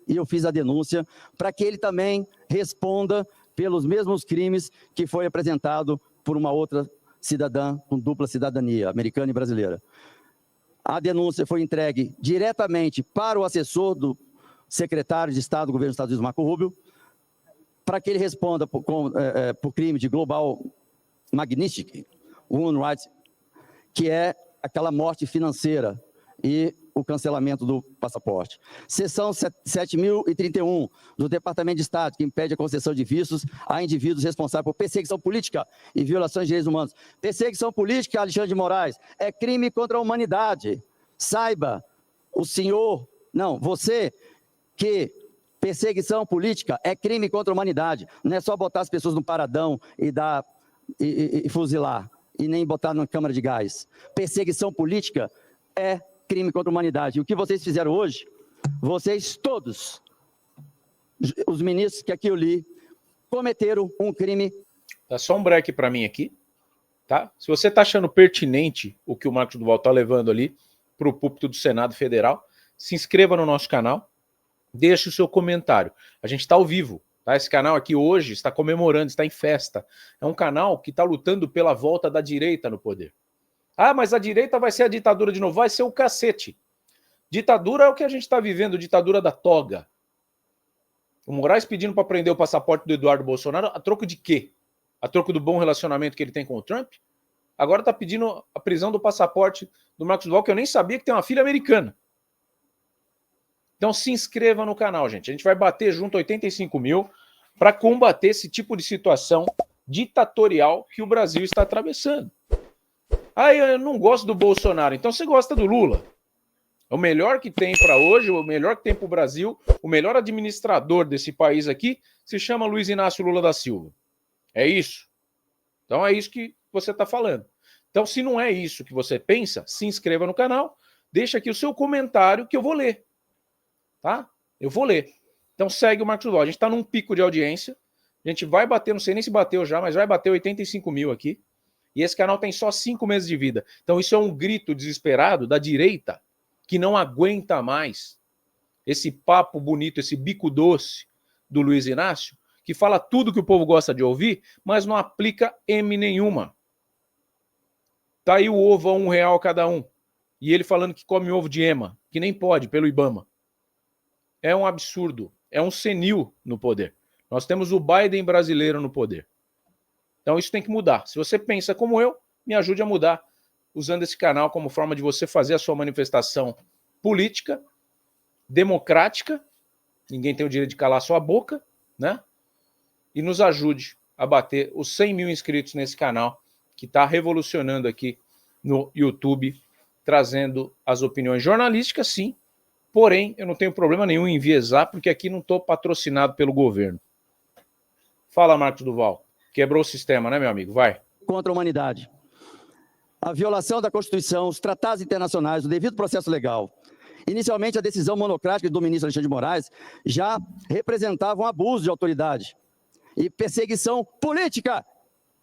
E eu fiz a denúncia para que ele também responda pelos mesmos crimes que foi apresentado por uma outra cidadã com dupla cidadania, americana e brasileira. A denúncia foi entregue diretamente para o assessor do secretário de Estado do governo dos Estados Unidos, Marco Rubio, para que ele responda por crime de Global Magnitsky Human Rights, que é aquela morte financeira e o cancelamento do passaporte. Seção 7.031 do Departamento de Estado, que impede a concessão de vistos a indivíduos responsáveis por perseguição política e violações de direitos humanos. Perseguição política, Alexandre de Moraes, é crime contra a humanidade. Saiba, você, que perseguição política é crime contra a humanidade. Não é só botar as pessoas no paradão e fuzilar, e nem botar na câmara de gás. Perseguição política é crime contra a humanidade. E o que vocês fizeram hoje, vocês todos, os ministros que aqui eu li, cometeram um crime. Dá só um break para mim aqui, tá? Se você está achando pertinente o que o Marcos Duval está levando ali para o púlpito do Senado Federal, se inscreva no nosso canal, deixe o seu comentário. A gente está ao vivo, tá? Esse canal aqui hoje está comemorando, está em festa. É um canal que está lutando pela volta da direita no poder. Ah, mas a direita vai ser a ditadura de novo. Vai ser o cacete. Ditadura é o que a gente está vivendo, ditadura da toga. O Moraes pedindo para prender o passaporte do Eduardo Bolsonaro, a troco de quê? A troco do bom relacionamento que ele tem com o Trump? Agora está pedindo a prisão do passaporte do Marcos Duval, que eu nem sabia que tem uma filha americana. Então se inscreva no canal, gente. A gente vai bater junto 85 mil para combater esse tipo de situação ditatorial que o Brasil está atravessando. Ah, eu não gosto do Bolsonaro, então você gosta do Lula. É o melhor que tem para hoje, o melhor que tem para o Brasil, o melhor administrador desse país aqui se chama Luiz Inácio Lula da Silva. É isso? Então é isso que você está falando. Então, se não é isso que você pensa, se inscreva no canal, deixa aqui o seu comentário que eu vou ler. Tá? Eu vou ler. Então segue o Marcos Duval. A gente está num pico de audiência. A gente vai bater, não sei nem se bateu já, mas vai bater 85 mil aqui. E esse canal tem só 5 meses de vida. Então isso é um grito desesperado da direita que não aguenta mais esse papo bonito, esse bico doce do Luiz Inácio, que fala tudo que o povo gosta de ouvir, mas não aplica M nenhuma. Tá aí o ovo a R$1 cada um. E ele falando que come ovo de ema, que nem pode, pelo Ibama. É um absurdo. É um senil no poder. Nós temos o Biden brasileiro no poder. Então isso tem que mudar. Se você pensa como eu, me ajude a mudar, usando esse canal como forma de você fazer a sua manifestação política, democrática, ninguém tem o direito de calar sua boca, né? E nos ajude a bater os 100 mil inscritos nesse canal, que está revolucionando aqui no YouTube, trazendo as opiniões jornalísticas, sim, porém eu não tenho problema nenhum em enviesar, porque aqui não estou patrocinado pelo governo. Fala, Marcos Duval. Quebrou o sistema, né, meu amigo? Vai. Contra a humanidade. A violação da Constituição, os tratados internacionais, o devido processo legal. Inicialmente, a decisão monocrática do ministro Alexandre de Moraes já representava um abuso de autoridade e perseguição política,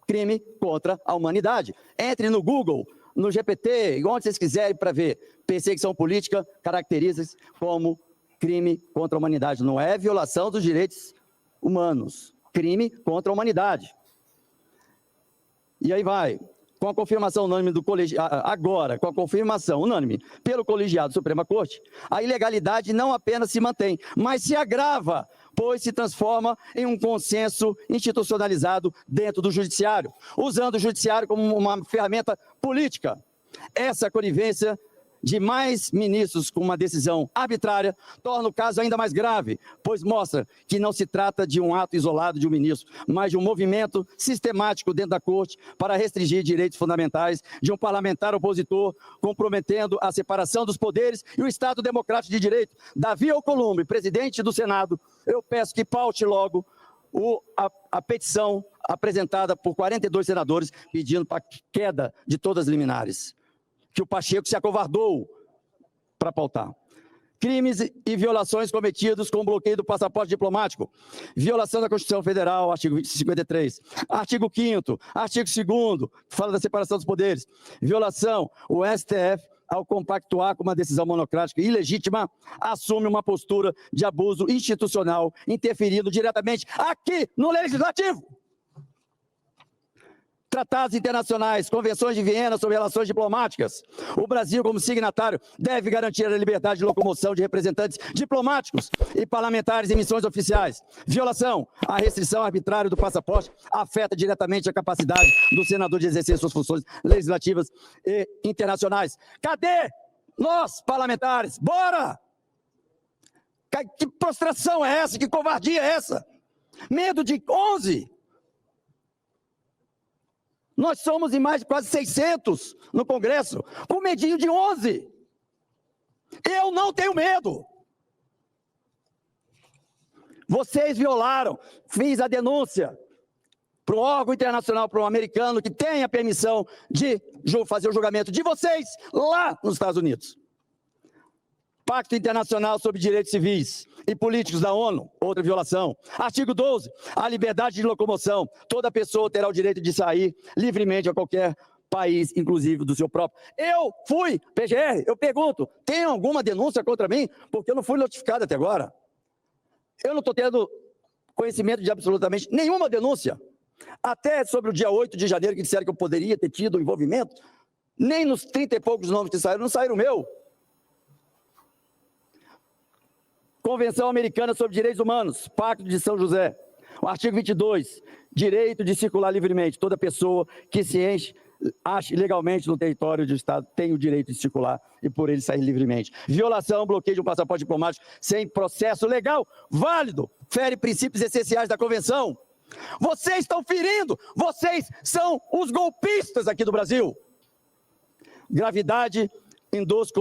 crime contra a humanidade. Entre no Google, no GPT, onde vocês quiserem para ver. Perseguição política caracteriza-se como crime contra a humanidade. Não é violação dos direitos humanos. Crime contra a humanidade. E aí vai. Com a confirmação unânime do colegiado, agora, com a confirmação unânime pelo colegiado da Suprema Corte, a ilegalidade não apenas se mantém, mas se agrava, pois se transforma em um consenso institucionalizado dentro do judiciário, usando o judiciário como uma ferramenta política. Essa conivência de mais ministros com uma decisão arbitrária torna o caso ainda mais grave, pois mostra que não se trata de um ato isolado de um ministro, mas de um movimento sistemático dentro da Corte para restringir direitos fundamentais de um parlamentar opositor, comprometendo a separação dos poderes e o Estado democrático de direito. Davi Alcolumbre, presidente do Senado, eu peço que paute logo a petição apresentada por 42 senadores pedindo para a queda de todas as liminares, que o Pacheco se acovardou para pautar. Crimes e violações cometidos com o bloqueio do passaporte diplomático. Violação da Constituição Federal, artigo 53. Artigo 5º, artigo 2º, fala da separação dos poderes. Violação, o STF, ao compactuar com uma decisão monocrática ilegítima, assume uma postura de abuso institucional, interferindo diretamente aqui no Legislativo. Tratados internacionais, convenções de Viena sobre relações diplomáticas. O Brasil, como signatário, deve garantir a liberdade de locomoção de representantes diplomáticos e parlamentares em missões oficiais. Violação. A restrição arbitrária do passaporte afeta diretamente a capacidade do senador de exercer suas funções legislativas e internacionais. Cadê nós, parlamentares? Bora! Que prostração é essa? Que covardia é essa? Medo de 11? Nós somos em mais de quase 600 no Congresso, com medinho de 11. Eu não tenho medo. Vocês violaram, fiz a denúncia para um órgão internacional, para um americano que tem a permissão de fazer o julgamento de vocês lá nos Estados Unidos. Pacto Internacional sobre Direitos Civis e Políticos da ONU, outra violação. Artigo 12, a liberdade de locomoção. Toda pessoa terá o direito de sair livremente a qualquer país, inclusive do seu próprio. Eu fui, PGR, eu pergunto, tem alguma denúncia contra mim? Porque eu não fui notificado até agora. Eu não estou tendo conhecimento de absolutamente nenhuma denúncia. Até sobre o dia 8 de janeiro, que disseram que eu poderia ter tido envolvimento, nem nos 30 e poucos nomes que saíram, não saíram o meu. Convenção Americana sobre Direitos Humanos, Pacto de São José. O artigo 22, direito de circular livremente. Toda pessoa que se ache legalmente no território do Estado tem o direito de circular e por ele sair livremente. Violação, bloqueio de um passaporte diplomático sem processo legal válido, fere princípios essenciais da Convenção. Vocês estão ferindo, vocês são os golpistas aqui do Brasil. Gravidade endosso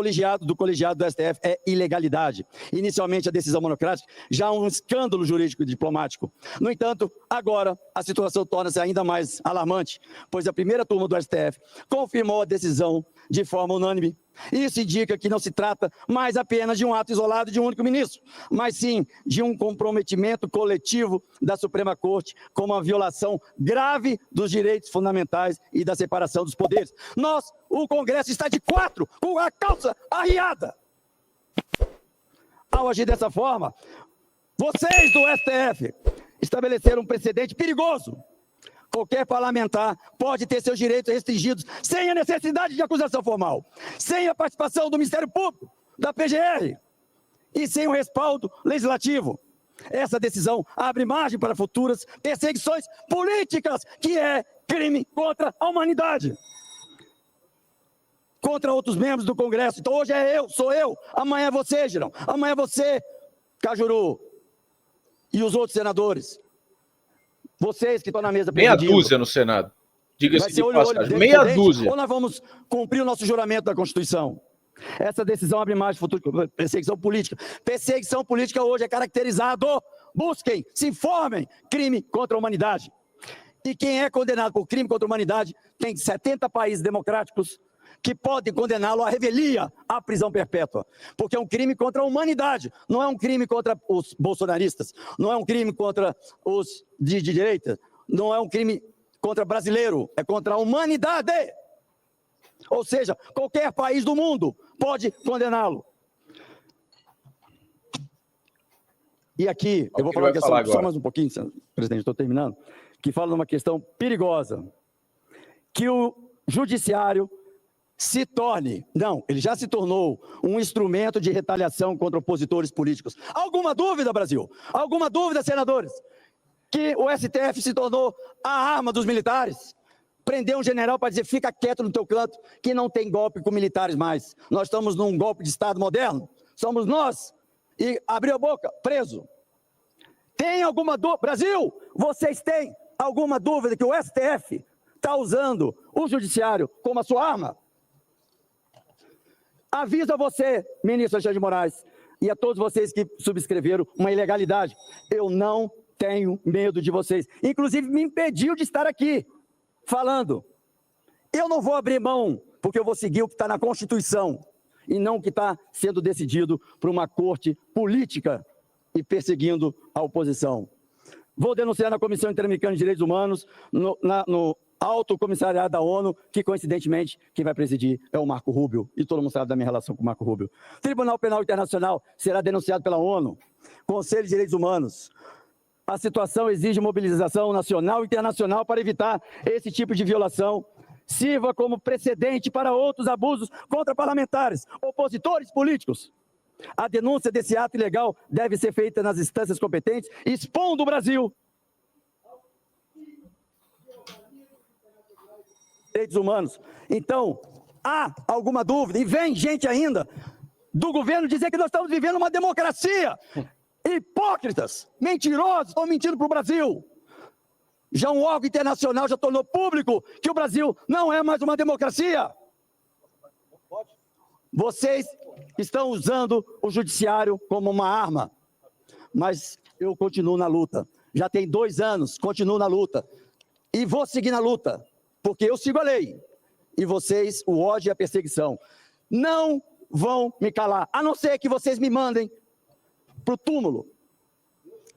do colegiado do STF é ilegalidade. Inicialmente, a decisão monocrática já é um escândalo jurídico e diplomático. No entanto, agora a situação torna-se ainda mais alarmante, pois a primeira turma do STF confirmou a decisão de forma unânime. Isso indica que não se trata mais apenas de um ato isolado de um único ministro, mas sim de um comprometimento coletivo da Suprema Corte com uma violação grave dos direitos fundamentais e da separação dos poderes. O Congresso está de 4, com a calça arriada. Ao agir dessa forma, vocês do STF estabeleceram um precedente perigoso. Qualquer parlamentar pode ter seus direitos restringidos sem a necessidade de acusação formal, sem a participação do Ministério Público, da PGR e sem o respaldo legislativo. Essa decisão abre margem para futuras perseguições políticas, que é crime contra a humanidade, contra outros membros do Congresso. Então hoje sou eu, amanhã é você, Girão, amanhã é você, Cajuru, e os outros senadores. Vocês que estão na mesa... Meia dúzia no Senado. Diga-se de passagem. Meia dúzia. Ou nós vamos cumprir o nosso juramento da Constituição. Essa decisão abre mais futuro. Perseguição política. Perseguição política hoje é caracterizado. Busquem, se informem. Crime contra a humanidade. E quem é condenado por crime contra a humanidade tem 70 países democráticos que podem condená-lo à revelia, à prisão perpétua. Porque é um crime contra a humanidade, não é um crime contra os bolsonaristas, não é um crime contra os de direita, não é um crime contra brasileiro, é contra a humanidade. Ou seja, qualquer país do mundo pode condená-lo. E aqui, eu vou falar uma questão, só mais um pouquinho, presidente, estou terminando, que fala de uma questão perigosa, que o judiciário se torne, não, ele já se tornou um instrumento de retaliação contra opositores políticos. Alguma dúvida, Brasil? Alguma dúvida, senadores? Que o STF se tornou a arma dos militares? Prender um general para dizer, fica quieto no teu canto, que não tem golpe com militares mais. Nós estamos num golpe de Estado moderno, somos nós. E abriu a boca, preso. Tem alguma dúvida? Brasil, vocês têm alguma dúvida que o STF está usando o judiciário como a sua arma? Aviso a você, ministro Alexandre de Moraes, e a todos vocês que subscreveram uma ilegalidade. Eu não tenho medo de vocês. Inclusive, me impediu de estar aqui falando. Eu não vou abrir mão, porque eu vou seguir o que está na Constituição e não o que está sendo decidido por uma corte política e perseguindo a oposição. Vou denunciar na Comissão Interamericana de Direitos Humanos, no Alto Comissariado da ONU, que coincidentemente quem vai presidir é o Marco Rubio, e todo mundo sabe da minha relação com o Marco Rubio. Tribunal Penal Internacional será denunciado pela ONU, Conselho de Direitos Humanos. A situação exige mobilização nacional e internacional para evitar esse tipo de violação. Sirva como precedente para outros abusos contra parlamentares, opositores políticos. A denúncia desse ato ilegal deve ser feita nas instâncias competentes, expondo o Brasil direitos humanos. Então, há alguma dúvida? E vem gente ainda do governo dizer que nós estamos vivendo uma democracia. Hipócritas, mentirosos, estão mentindo para o Brasil. Já um órgão internacional já tornou público que o Brasil não é mais uma democracia. Vocês estão usando o judiciário como uma arma, mas eu continuo na luta. Já tem 2 anos, continuo na luta. E vou seguir na luta, porque eu sigo a lei. E vocês, o ódio e a perseguição, não vão me calar, a não ser que vocês me mandem para o túmulo.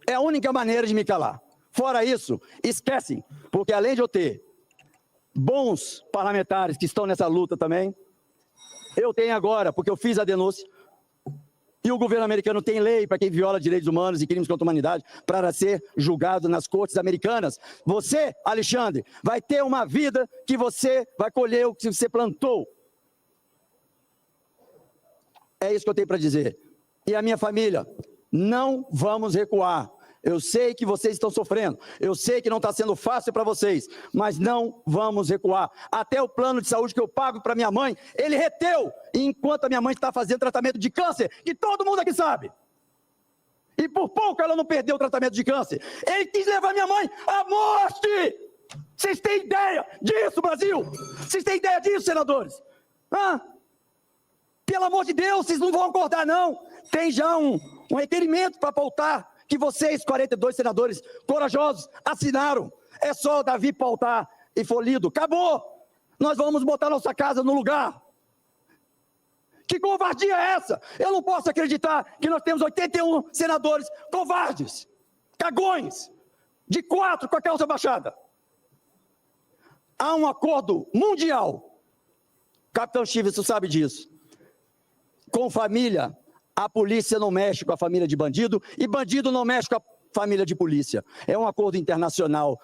É a única maneira de me calar. Fora isso, esquecem, porque além de eu ter bons parlamentares que estão nessa luta também, eu tenho agora, porque eu fiz a denúncia, e o governo americano tem lei para quem viola direitos humanos e crimes contra a humanidade para ser julgado nas cortes americanas. Você, Alexandre, vai ter uma vida que você vai colher o que você plantou. É isso que eu tenho para dizer. E a minha família, não vamos recuar. Eu sei que vocês estão sofrendo, eu sei que não está sendo fácil para vocês, mas não vamos recuar. Até o plano de saúde que eu pago para minha mãe, ele reteu, enquanto a minha mãe está fazendo tratamento de câncer, que todo mundo aqui sabe. E por pouco ela não perdeu o tratamento de câncer. Ele quis levar minha mãe à morte! Vocês têm ideia disso, Brasil? Vocês têm ideia disso, senadores? Pelo amor de Deus, vocês não vão acordar, não. Tem já um requerimento para pautar, que vocês, 42 senadores corajosos, assinaram. É só o Davi pautar e for lido. Acabou! Nós vamos botar nossa casa no lugar. Que covardia é essa? Eu não posso acreditar que nós temos 81 senadores covardes, cagões, de 4 com a calça baixada. Há um acordo mundial, Capitão Chives, você sabe disso, com família. A polícia não mexe com a família de bandido e bandido não mexe com a família de polícia. É um acordo internacional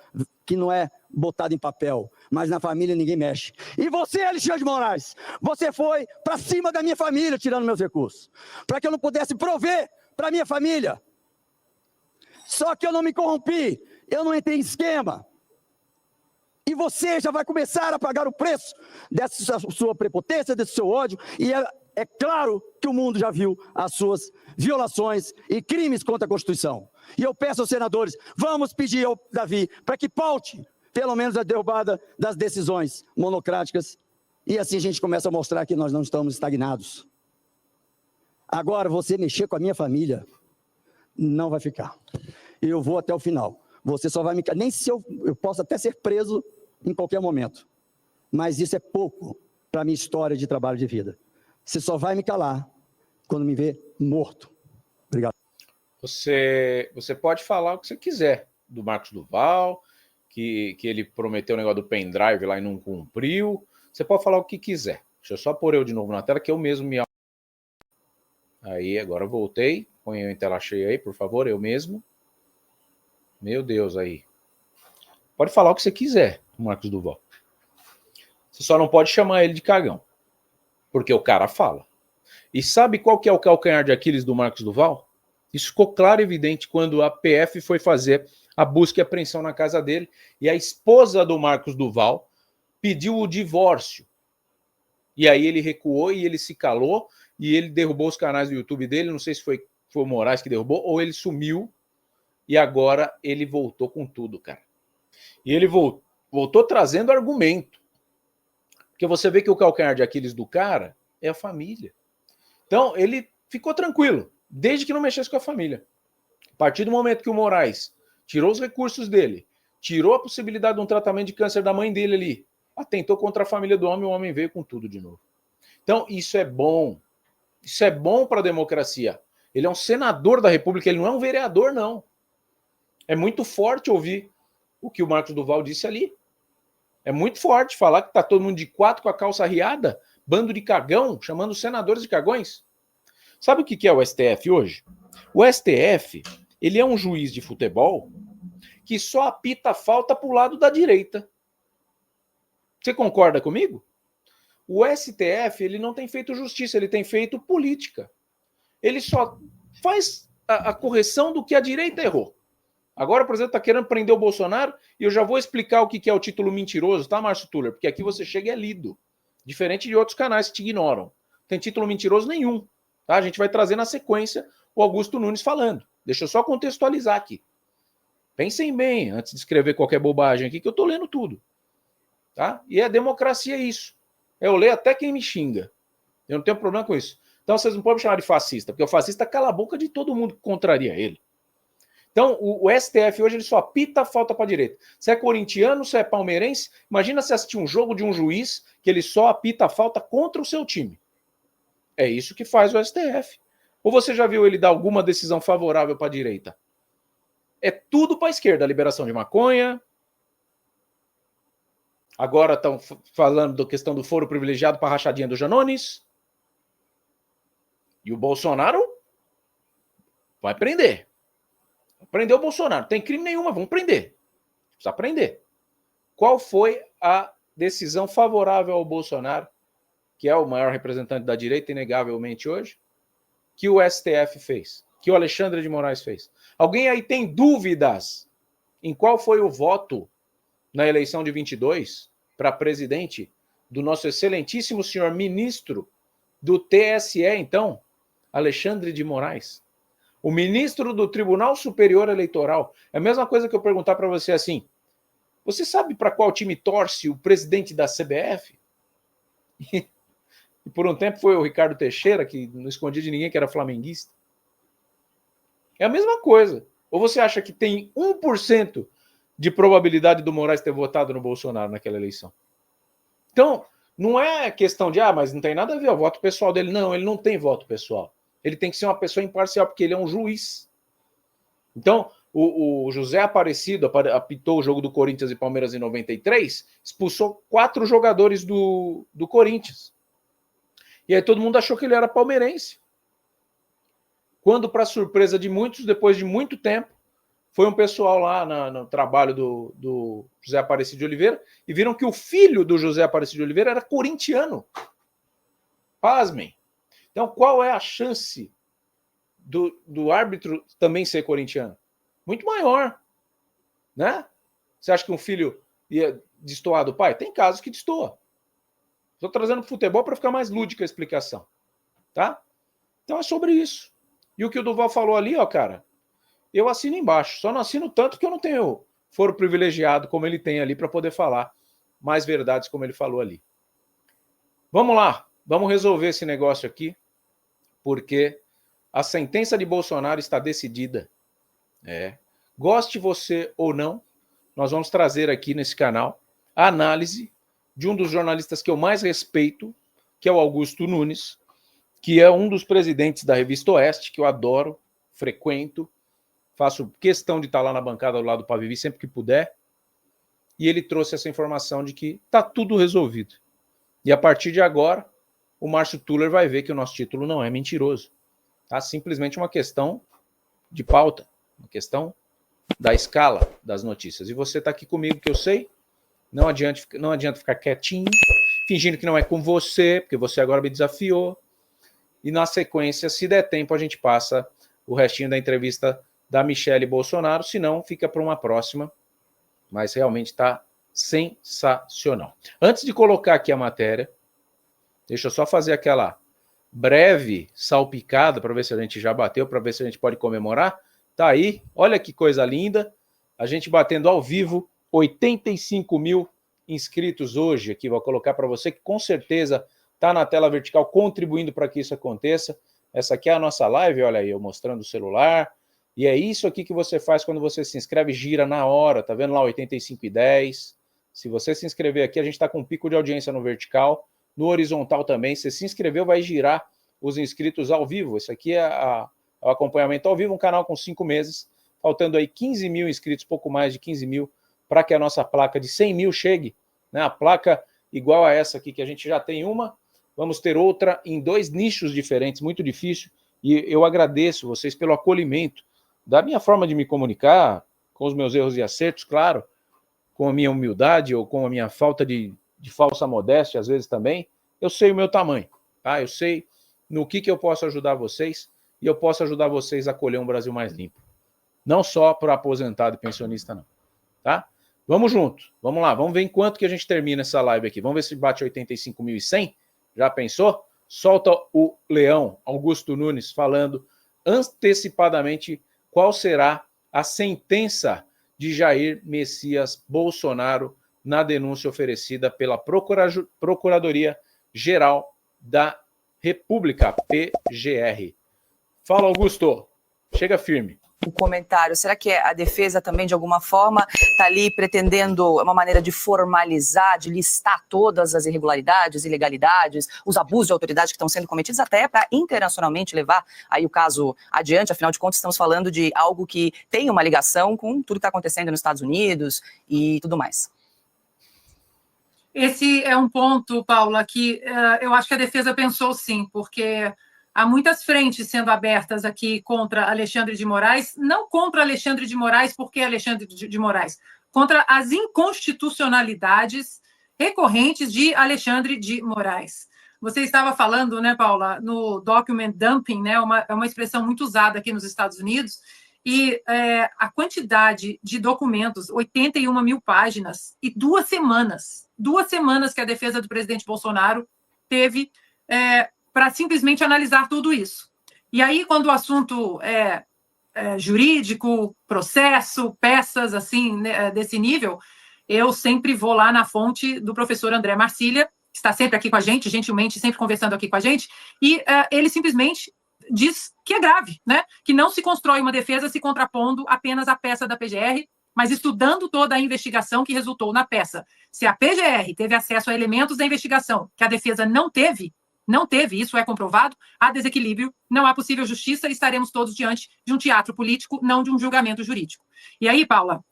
que não é botado em papel, mas na família ninguém mexe. E você, Alexandre de Moraes, você foi para cima da minha família tirando meus recursos, para que eu não pudesse prover para minha família. Só que eu não me corrompi, eu não entrei em esquema. E você já vai começar a pagar o preço dessa sua prepotência, desse seu ódio, e é claro que o mundo já viu as suas violações e crimes contra a Constituição. E eu peço aos senadores, vamos pedir ao Davi para que paute, pelo menos, a derrubada das decisões monocráticas, e assim a gente começa a mostrar que nós não estamos estagnados. Agora, você mexer com a minha família, não vai ficar. Eu vou até o final. Você só vai me... Nem se eu posso até ser preso em qualquer momento. Mas isso é pouco para a minha história de trabalho de vida. Você só vai me calar quando me ver morto. Obrigado. Você pode falar o que você quiser do Marcos Duval, que ele prometeu o negócio do pendrive lá e não cumpriu. Você pode falar o que quiser. Deixa eu só pôr eu de novo na tela, que eu mesmo me... Aí, agora eu voltei. Põe eu em tela cheia aí, por favor, eu mesmo. Meu Deus, aí. Pode falar o que você quiser, Marcos Duval. Você só não pode chamar ele de cagão. Porque o cara fala. E sabe qual que é o calcanhar de Aquiles do Marcos Duval? Isso ficou claro e evidente quando a PF foi fazer a busca e apreensão na casa dele e a esposa do Marcos Duval pediu o divórcio. E aí ele recuou e ele se calou e ele derrubou os canais do YouTube dele. Não sei se foi o Moraes que derrubou ou ele sumiu e agora ele voltou com tudo, cara. E ele voltou trazendo argumento. Porque você vê que o calcanhar de Aquiles do cara é a família. Então, ele ficou tranquilo, desde que não mexesse com a família. A partir do momento que o Moraes tirou os recursos dele, tirou a possibilidade de um tratamento de câncer da mãe dele ali, atentou contra a família do homem, o homem veio com tudo de novo. Então, isso é bom. Isso é bom para a democracia. Ele é um senador da República, ele não é um vereador, não. É muito forte ouvir o que o Marcos Duval disse ali. É muito forte falar que está todo mundo de quatro com a calça riada, bando de cagão, chamando os senadores de cagões. Sabe o que é o STF hoje? O STF, ele é um juiz de futebol que só apita falta para o lado da direita. Você concorda comigo? O STF, ele não tem feito justiça, ele tem feito política. Ele só faz a correção do que a direita errou. Agora, por exemplo, está querendo prender o Bolsonaro e eu já vou explicar o que é o título mentiroso, tá, Márcio Tuller? Porque aqui você chega e é lido. Diferente de outros canais que te ignoram. Não tem título mentiroso nenhum. Tá? A gente vai trazer na sequência o Augusto Nunes falando. Deixa eu só contextualizar aqui. Pensem bem antes de escrever qualquer bobagem aqui, que eu estou lendo tudo. Tá? E a democracia é isso. Eu leio até quem me xinga. Eu não tenho problema com isso. Então vocês não podem me chamar de fascista, porque o fascista cala a boca de todo mundo que contraria ele. Então, o STF hoje ele só apita a falta para a direita. Se é corintiano, se é palmeirense, imagina se assistir um jogo de um juiz que ele só apita a falta contra o seu time. É isso que faz o STF. Ou você já viu ele dar alguma decisão favorável para a direita? É tudo para a esquerda. A liberação de maconha. Agora estão falando da questão do foro privilegiado para a rachadinha do Janones. E o Bolsonaro vai prender. Prendeu o Bolsonaro. Não tem crime nenhum, mas vamos prender. Precisa prender. Qual foi a decisão favorável ao Bolsonaro, que é o maior representante da direita, inegavelmente hoje, que o STF fez, que o Alexandre de Moraes fez? Alguém aí tem dúvidas em qual foi o voto na eleição de 22 para presidente do nosso excelentíssimo senhor ministro do TSE, então, Alexandre de Moraes? O ministro do Tribunal Superior Eleitoral. É a mesma coisa que eu perguntar para você assim: você sabe para qual time torce o presidente da CBF? E por um tempo foi o Ricardo Teixeira, que não escondia de ninguém que era flamenguista. É a mesma coisa. Ou você acha que tem 1% de probabilidade do Moraes ter votado no Bolsonaro naquela eleição? Então, não é questão de, mas não tem nada a ver, o voto pessoal dele. Não, ele não tem voto pessoal. Ele tem que ser uma pessoa imparcial, porque ele é um juiz. Então, o José Aparecido apitou o jogo do Corinthians e Palmeiras em 93, expulsou 4 jogadores do Corinthians. E aí todo mundo achou que ele era palmeirense. Quando, para surpresa de muitos, depois de muito tempo, foi um pessoal lá no trabalho do José Aparecido de Oliveira e viram que o filho do José Aparecido de Oliveira era corintiano. Pasmem. Então, qual é a chance do árbitro também ser corintiano? Muito maior, né? Você acha que um filho ia destoar do pai? Tem casos que destoa. Estou trazendo para o futebol para ficar mais lúdica a explicação, tá? Então é sobre isso. E o que o Duval falou ali, cara, eu assino embaixo. Só não assino tanto que eu não tenho foro privilegiado como ele tem ali para poder falar mais verdades como ele falou ali. Vamos lá, vamos resolver esse negócio aqui, porque a sentença de Bolsonaro está decidida. Goste você ou não, nós vamos trazer aqui nesse canal a análise de um dos jornalistas que eu mais respeito, que é o Augusto Nunes, que é um dos presidentes da Revista Oeste, que eu adoro, frequento, faço questão de estar lá na bancada do lado do Pavivi sempre que puder, e ele trouxe essa informação de que está tudo resolvido. E a partir de agora, o Márcio Tuller vai ver que o nosso título não é mentiroso. Tá? Simplesmente uma questão de pauta, uma questão da escala das notícias. E você está aqui comigo, que eu sei, não adianta ficar quietinho, fingindo que não é com você, porque você agora me desafiou. E na sequência, se der tempo, a gente passa o restinho da entrevista da Michelle Bolsonaro, se não, fica para uma próxima. Mas realmente está sensacional. Antes de colocar aqui a matéria, deixa eu só fazer aquela breve salpicada para ver se a gente já bateu, para ver se a gente pode comemorar. Tá aí, olha que coisa linda. A gente batendo ao vivo 85 mil inscritos hoje aqui. Vou colocar para você que com certeza está na tela vertical contribuindo para que isso aconteça. Essa aqui é a nossa live, olha aí, eu mostrando o celular. E é isso aqui que você faz quando você se inscreve, gira na hora, tá vendo lá 85,10? Se você se inscrever aqui, a gente está com um pico de audiência no vertical, no horizontal também. Se se inscreveu, vai girar os inscritos ao vivo. Esse aqui é o acompanhamento ao vivo, um canal com 5 meses, faltando aí 15 mil inscritos, pouco mais de 15 mil, para que a nossa placa de 100 mil chegue, né? A placa igual a essa aqui, que a gente já tem uma, vamos ter outra em 2 nichos diferentes, muito difícil, e eu agradeço vocês pelo acolhimento da minha forma de me comunicar, com os meus erros e acertos, claro, com a minha humildade ou com a minha falta de falsa modéstia, às vezes também. Eu sei o meu tamanho, tá? Eu sei no que eu posso ajudar vocês, e eu posso ajudar vocês a colher um Brasil mais limpo. Não só para aposentado e pensionista, não. Tá? Vamos junto. Vamos lá. Vamos ver em quanto que a gente termina essa live aqui. Vamos ver se bate 85.100. Já pensou? Solta o leão, Augusto Nunes, falando antecipadamente qual será a sentença de Jair Messias Bolsonaro na denúncia oferecida pela Procuradoria-Geral da República, PGR. Fala, Augusto. Chega firme. O comentário, será que a defesa também, de alguma forma, está ali pretendendo uma maneira de formalizar, de listar todas as irregularidades, ilegalidades, os abusos de autoridade que estão sendo cometidos, até para internacionalmente levar aí o caso adiante? Afinal de contas, estamos falando de algo que tem uma ligação com tudo que está acontecendo nos Estados Unidos e tudo mais. Esse é um ponto, Paula, que eu acho que a defesa pensou sim, porque há muitas frentes sendo abertas aqui contra Alexandre de Moraes, não contra Alexandre de Moraes, porque Alexandre de Moraes, contra as inconstitucionalidades recorrentes de Alexandre de Moraes. Você estava falando, né, Paula, no document dumping, né, é uma expressão muito usada aqui nos Estados Unidos, e a quantidade de documentos, 81 mil páginas, e 2 semanas que a defesa do presidente Bolsonaro teve para simplesmente analisar tudo isso. E aí, quando o assunto é jurídico, processo, peças assim, né, desse nível, eu sempre vou lá na fonte do professor André Marcília, que está sempre aqui com a gente, gentilmente, sempre conversando aqui com a gente, e ele simplesmente diz que é grave, né? Que não se constrói uma defesa se contrapondo apenas à peça da PGR, mas estudando toda a investigação que resultou na peça. Se a PGR teve acesso a elementos da investigação que a defesa não teve, isso é comprovado, há desequilíbrio, não há possível justiça e estaremos todos diante de um teatro político, não de um julgamento jurídico. E aí, Paula,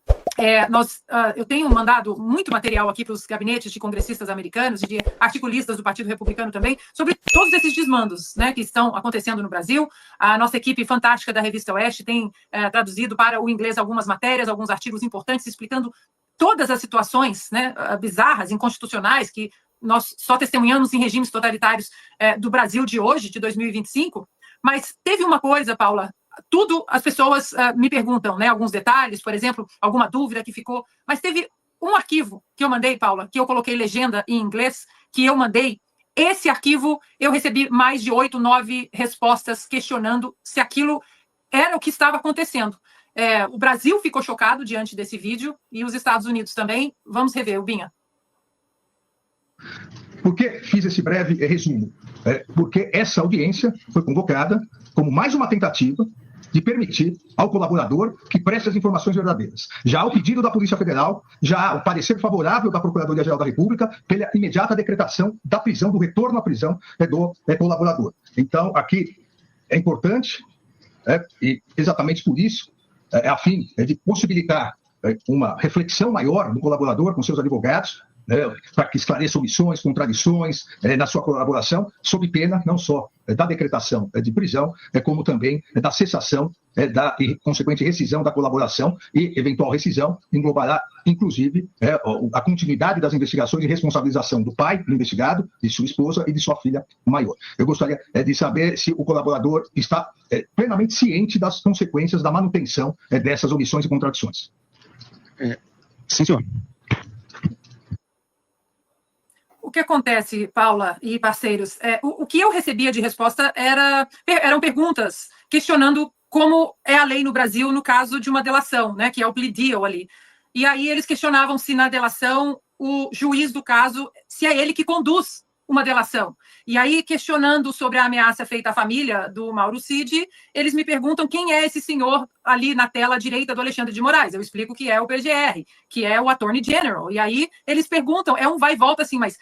eu tenho mandado muito material aqui para os gabinetes de congressistas americanos e de articulistas do Partido Republicano também, sobre todos esses desmandos, né, que estão acontecendo no Brasil. A nossa equipe fantástica da Revista Oeste tem traduzido para o inglês algumas matérias, alguns artigos importantes, explicando todas as situações, né, bizarras, inconstitucionais, que nós só testemunhamos em regimes totalitários do Brasil de hoje, de 2025, mas teve uma coisa, Paula, tudo as pessoas me perguntam, né, alguns detalhes, por exemplo, alguma dúvida que ficou, mas teve um arquivo que eu mandei, Paula, que eu coloquei legenda em inglês, que eu mandei, esse arquivo eu recebi mais de 8, 9 respostas questionando se aquilo era o que estava acontecendo. O Brasil ficou chocado diante desse vídeo e os Estados Unidos também. Vamos rever, Binha. Por que fiz esse breve resumo? Porque essa audiência foi convocada como mais uma tentativa de permitir ao colaborador que preste as informações verdadeiras. Já o pedido da Polícia Federal, já o parecer favorável da Procuradoria-Geral da República pela imediata decretação da prisão, do retorno à prisão do colaborador. Então, aqui é importante, e exatamente por isso, a fim de possibilitar uma reflexão maior do colaborador com seus advogados, para que esclareça omissões, contradições na sua colaboração, sob pena não só da decretação de prisão, como também da cessação da consequente rescisão da colaboração, e eventual rescisão englobará, inclusive, a continuidade das investigações e responsabilização do pai do investigado, de sua esposa e de sua filha maior. Eu gostaria de saber se o colaborador está plenamente ciente das consequências da manutenção dessas omissões e contradições. Sim, senhor. O que acontece, Paula e parceiros, o que eu recebia de resposta eram perguntas questionando como é a lei no Brasil no caso de uma delação, né, que é o plea deal ali. E aí eles questionavam se na delação o juiz do caso, se é ele que conduz uma delação. E aí, questionando sobre a ameaça feita à família do Mauro Cid, eles me perguntam quem é esse senhor ali na tela direita do Alexandre de Moraes. Eu explico que é o PGR, que é o Attorney General. E aí eles perguntam, é um vai e volta assim, mas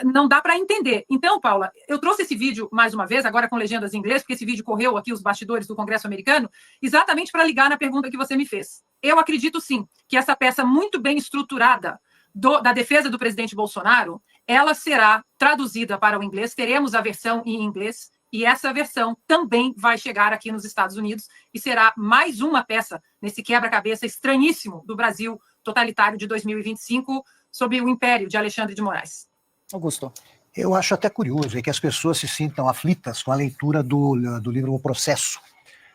não dá para entender. Então, Paula, eu trouxe esse vídeo mais uma vez, agora com legendas em inglês, porque esse vídeo correu aqui os bastidores do Congresso americano, exatamente para ligar na pergunta que você me fez. Eu acredito, sim, que essa peça muito bem estruturada da defesa do presidente Bolsonaro, ela será traduzida para o inglês, teremos a versão em inglês, e essa versão também vai chegar aqui nos Estados Unidos e será mais uma peça nesse quebra-cabeça estranhíssimo do Brasil totalitário de 2025 sob o império de Alexandre de Moraes. Augusto. Eu acho até curioso que as pessoas se sintam aflitas com a leitura do livro O Processo,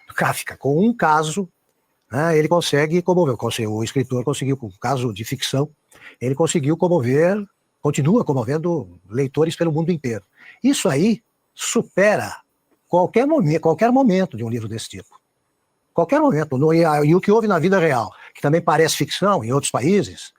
do Kafka. Com um caso, né, ele consegue comover, o escritor conseguiu, com um caso de ficção, ele conseguiu comover, continua comovendo leitores pelo mundo inteiro. Isso aí supera qualquer momento de um livro desse tipo. Qualquer momento. E o que houve na vida real, que também parece ficção em outros países,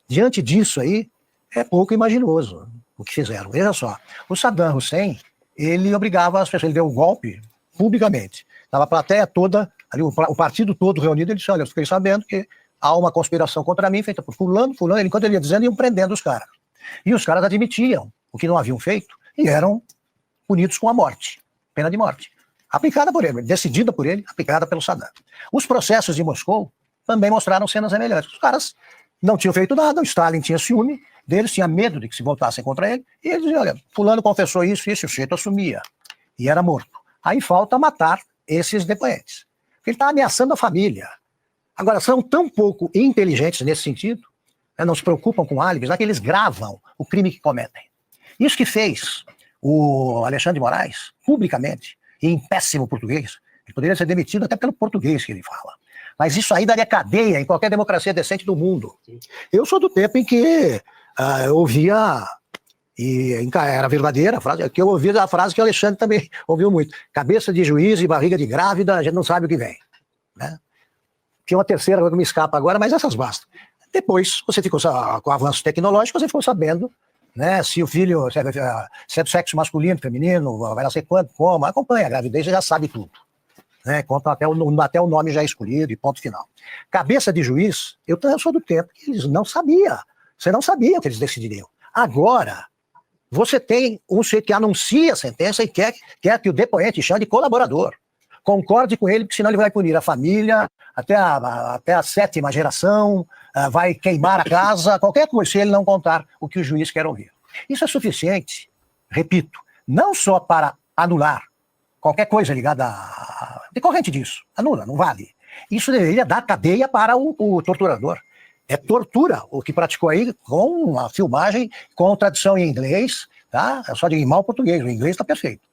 diante disso aí, é pouco imaginoso o que fizeram. Veja só, o Saddam Hussein, ele obrigava as pessoas, ele deu um golpe publicamente. Estava a plateia toda, ali, o partido todo reunido, ele disse, olha, eu fiquei sabendo que há uma conspiração contra mim, feita por fulano, enquanto ele ia dizendo, iam prendendo os caras. E os caras admitiam o que não haviam feito e eram punidos com a morte, pena de morte. Aplicada por ele, decidida por ele, aplicada pelo Saddam. Os processos de Moscou também mostraram cenas semelhantes. Os caras não tinham feito nada, o Stalin tinha ciúme deles, tinha medo de que se voltassem contra ele, e ele dizia, olha, fulano confessou isso, e esse sujeito assumia, e era morto. Aí falta matar esses depoentes. Ele está ameaçando a família. Agora, são tão pouco inteligentes nesse sentido, né, não se preocupam com álibis, que eles gravam o crime que cometem. Isso que fez o Alexandre de Moraes, publicamente, e em péssimo português, ele poderia ser demitido até pelo português que ele fala. Mas isso aí daria cadeia em qualquer democracia decente do mundo. Eu sou do tempo em que eu ouvia, e era verdadeira a frase, que eu ouvia a frase que o Alexandre também ouviu muito. Cabeça de juiz e barriga de grávida, a gente não sabe o que vem. Né? Tinha uma terceira que me escapa agora, mas essas bastam. Depois, você ficou com avanços tecnológicos, você ficou sabendo, né, se o filho se é do sexo masculino, feminino, vai nascer quando, como, acompanha a gravidez, você já sabe tudo. Né, conta até o nome já escolhido e ponto final. Cabeça de juiz, eu sou do tempo que eles não sabiam. Você não sabia o que eles decidiriam. Agora, você tem um sujeito que anuncia a sentença e quer que o depoente chame de colaborador. Concorde com ele, porque senão ele vai punir a família, até a 7ª geração, vai queimar a casa, qualquer coisa, se ele não contar o que o juiz quer ouvir. Isso é suficiente, repito, não só para anular qualquer coisa ligada a decorrente disso. Anula, não vale. Isso deveria dar cadeia para o torturador. É tortura o que praticou aí com a filmagem, com tradução em inglês, tá? É só de mal português, o inglês está perfeito.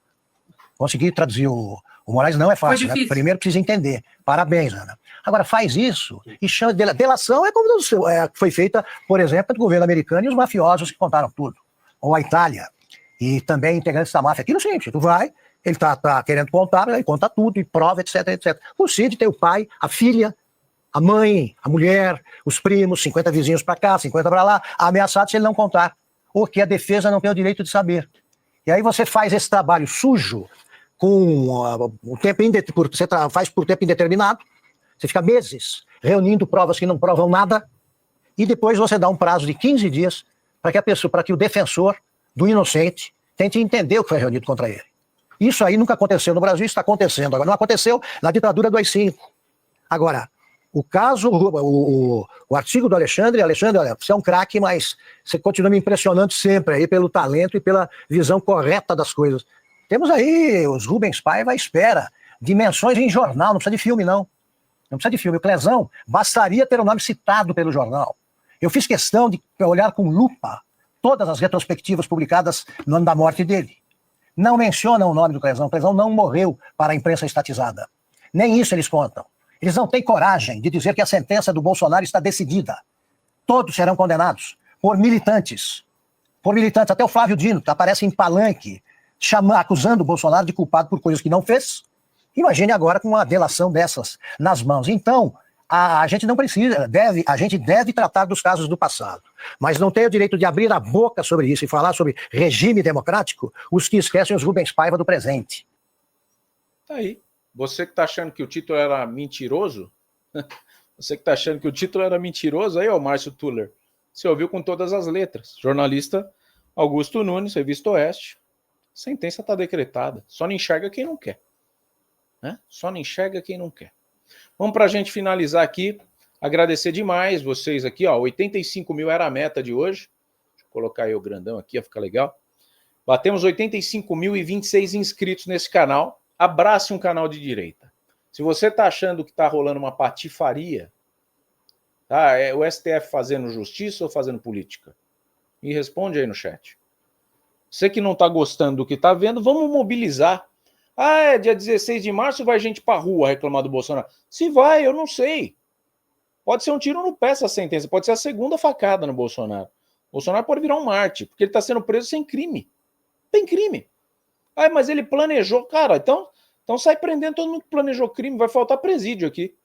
Conseguir traduzir o Moraes não é fácil, né? Primeiro precisa entender. Parabéns, Ana. Agora, faz isso e chama de delação, é como foi feita, por exemplo, do governo americano e os mafiosos que contaram tudo. Ou a Itália, e também integrantes da máfia. Aqui no seguinte, tu vai, ele tá querendo contar, ele conta tudo, e prova, etc, etc. O Cid tem o pai, a filha, a mãe, a mulher, os primos, 50 vizinhos para cá, 50 para lá, ameaçados se ele não contar. Ou que a defesa não tem o direito de saber. E aí você faz esse trabalho sujo, com o tempo você faz por tempo indeterminado, você fica meses reunindo provas que não provam nada, e depois você dá um prazo de 15 dias para que o defensor do inocente tente entender o que foi reunido contra ele. Isso aí nunca aconteceu no Brasil, isso está acontecendo agora. Não aconteceu na ditadura do AI-5. Agora, O caso, o artigo do Alexandre, olha, você é um craque, mas você continua me impressionando sempre aí pelo talento e pela visão correta das coisas. Temos aí os Rubens Paiva à espera, dimensões em jornal, não precisa de filme, não. Não precisa de filme. O Clezão, bastaria ter o nome citado pelo jornal. Eu fiz questão de olhar com lupa todas as retrospectivas publicadas no ano da morte dele. Não mencionam o nome do Clezão. O Clezão não morreu para a imprensa estatizada. Nem isso eles contam. Eles não têm coragem de dizer que a sentença do Bolsonaro está decidida. Todos serão condenados por militantes. Por militantes. Até o Flávio Dino, que aparece em palanque, acusando o Bolsonaro de culpado por coisas que não fez. Imagine agora com uma delação dessas nas mãos. Então, a gente não precisa, a gente deve tratar dos casos do passado, mas não tem o direito de abrir a boca sobre isso e falar sobre regime democrático os que esquecem os Rubens Paiva do presente. Tá aí. Você que está achando que o título era mentiroso, você que está achando que o título era mentiroso, aí, ó, Márcio Tuller, você ouviu com todas as letras. Jornalista Augusto Nunes, Revista Oeste, sentença está decretada. Só não enxerga quem não quer. Né? Só não enxerga quem não quer. Vamos para a gente finalizar aqui, agradecer demais vocês aqui, ó, 85 mil era a meta de hoje. Deixa eu colocar aí o grandão aqui, vai ficar legal. Batemos 85.026 inscritos nesse canal. Abrace um canal de direita. Se você está achando que está rolando uma patifaria, tá? É o STF fazendo justiça ou fazendo política? Me responde aí no chat. Você que não está gostando do que está vendo, vamos mobilizar. Ah, é dia 16 de março vai gente para a rua reclamar do Bolsonaro. Se vai, eu não sei. Pode ser um tiro no pé essa sentença, pode ser a segunda facada no Bolsonaro. O Bolsonaro pode virar um mártir, porque ele está sendo preso sem crime. Tem crime. Ah, mas ele planejou. Cara, então sai prendendo todo mundo que planejou crime. Vai faltar presídio aqui.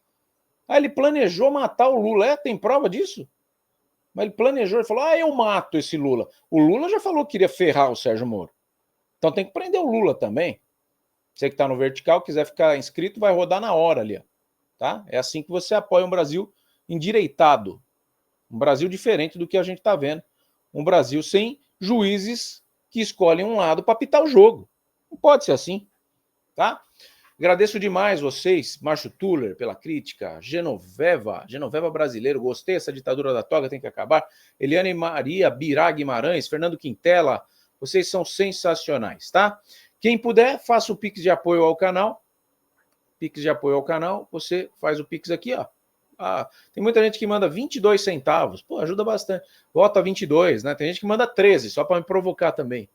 Ah, ele planejou matar o Lula. É, tem prova disso? Mas ele planejou. Ele falou, eu mato esse Lula. O Lula já falou que queria ferrar o Sérgio Moro. Então tem que prender o Lula também. Você que está no vertical, quiser ficar inscrito, vai rodar na hora ali. Tá? É assim que você apoia um Brasil endireitado. Um Brasil diferente do que a gente está vendo. Um Brasil sem juízes que escolhem um lado para apitar o jogo. Não pode ser assim, tá? Agradeço demais vocês, Márcio Tuller, pela crítica, Genoveva brasileiro, gostei, essa ditadura da toga tem que acabar, Eliane Maria Birá Guimarães, Fernando Quintela, vocês são sensacionais, tá? Quem puder, faça o Pix de apoio ao canal, você faz o Pix aqui, ó. Ah, tem muita gente que manda 22 centavos, pô, ajuda bastante, vota 22, né? Tem gente que manda 13, só para me provocar também.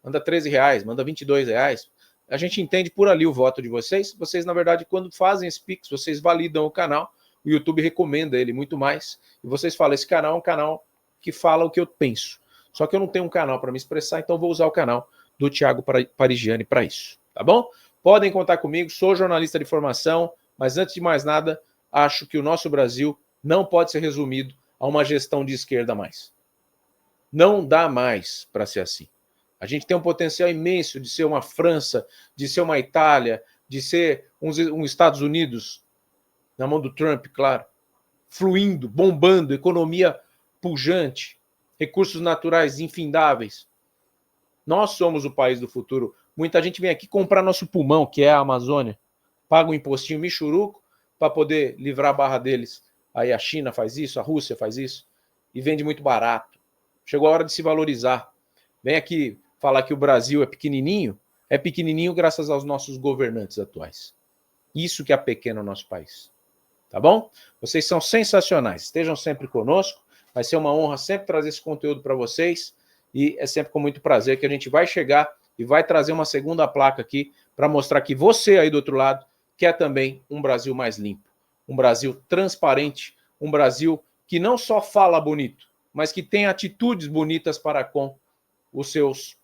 Manda 13 reais, manda 22 reais. A gente entende por ali o voto de vocês. Vocês, na verdade, quando fazem esse Pix, vocês validam o canal. O YouTube recomenda ele muito mais. E vocês falam, esse canal é um canal que fala o que eu penso. Só que eu não tenho um canal para me expressar, então vou usar o canal do Thiago Parigiani para isso. Tá bom? Podem contar comigo, sou jornalista de formação, mas antes de mais nada, acho que o nosso Brasil não pode ser resumido a uma gestão de esquerda mais. Não dá mais para ser assim. A gente tem um potencial imenso de ser uma França, de ser uma Itália, de ser um Estados Unidos, na mão do Trump, claro, fluindo, bombando, economia pujante, recursos naturais infindáveis. Nós somos o país do futuro. Muita gente vem aqui comprar nosso pulmão, que é a Amazônia, paga um impostinho michuruco para poder livrar a barra deles. Aí a China faz isso, a Rússia faz isso, e vende muito barato. Chegou a hora de se valorizar. Vem aqui falar que o Brasil é pequenininho graças aos nossos governantes atuais. Isso que é pequeno no nosso país. Tá bom? Vocês são sensacionais. Estejam sempre conosco. Vai ser uma honra sempre trazer esse conteúdo para vocês. E é sempre com muito prazer que a gente vai chegar e vai trazer uma segunda placa aqui para mostrar que você aí do outro lado quer também um Brasil mais limpo. Um Brasil transparente. Um Brasil que não só fala bonito, mas que tem atitudes bonitas para com os seus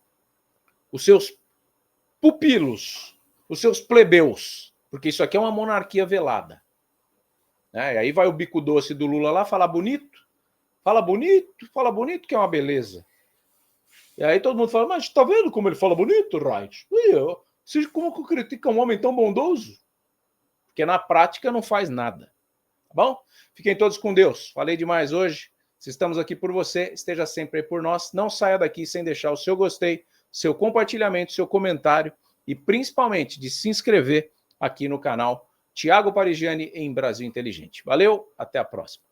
pupilos, os seus plebeus, porque isso aqui é uma monarquia velada. Né? E aí vai o bico doce do Lula lá falar bonito, fala bonito que é uma beleza. E aí todo mundo fala, mas tá vendo como ele fala bonito, Reich? Como que critica um homem tão bondoso? Porque na prática não faz nada. Tá bom? Fiquem todos com Deus. Falei demais hoje. Se estamos aqui por você, esteja sempre aí por nós. Não saia daqui sem deixar o seu gostei, seu compartilhamento, seu comentário e principalmente de se inscrever aqui no canal Tiago Parigiani em Brasil Inteligente. Valeu, até a próxima.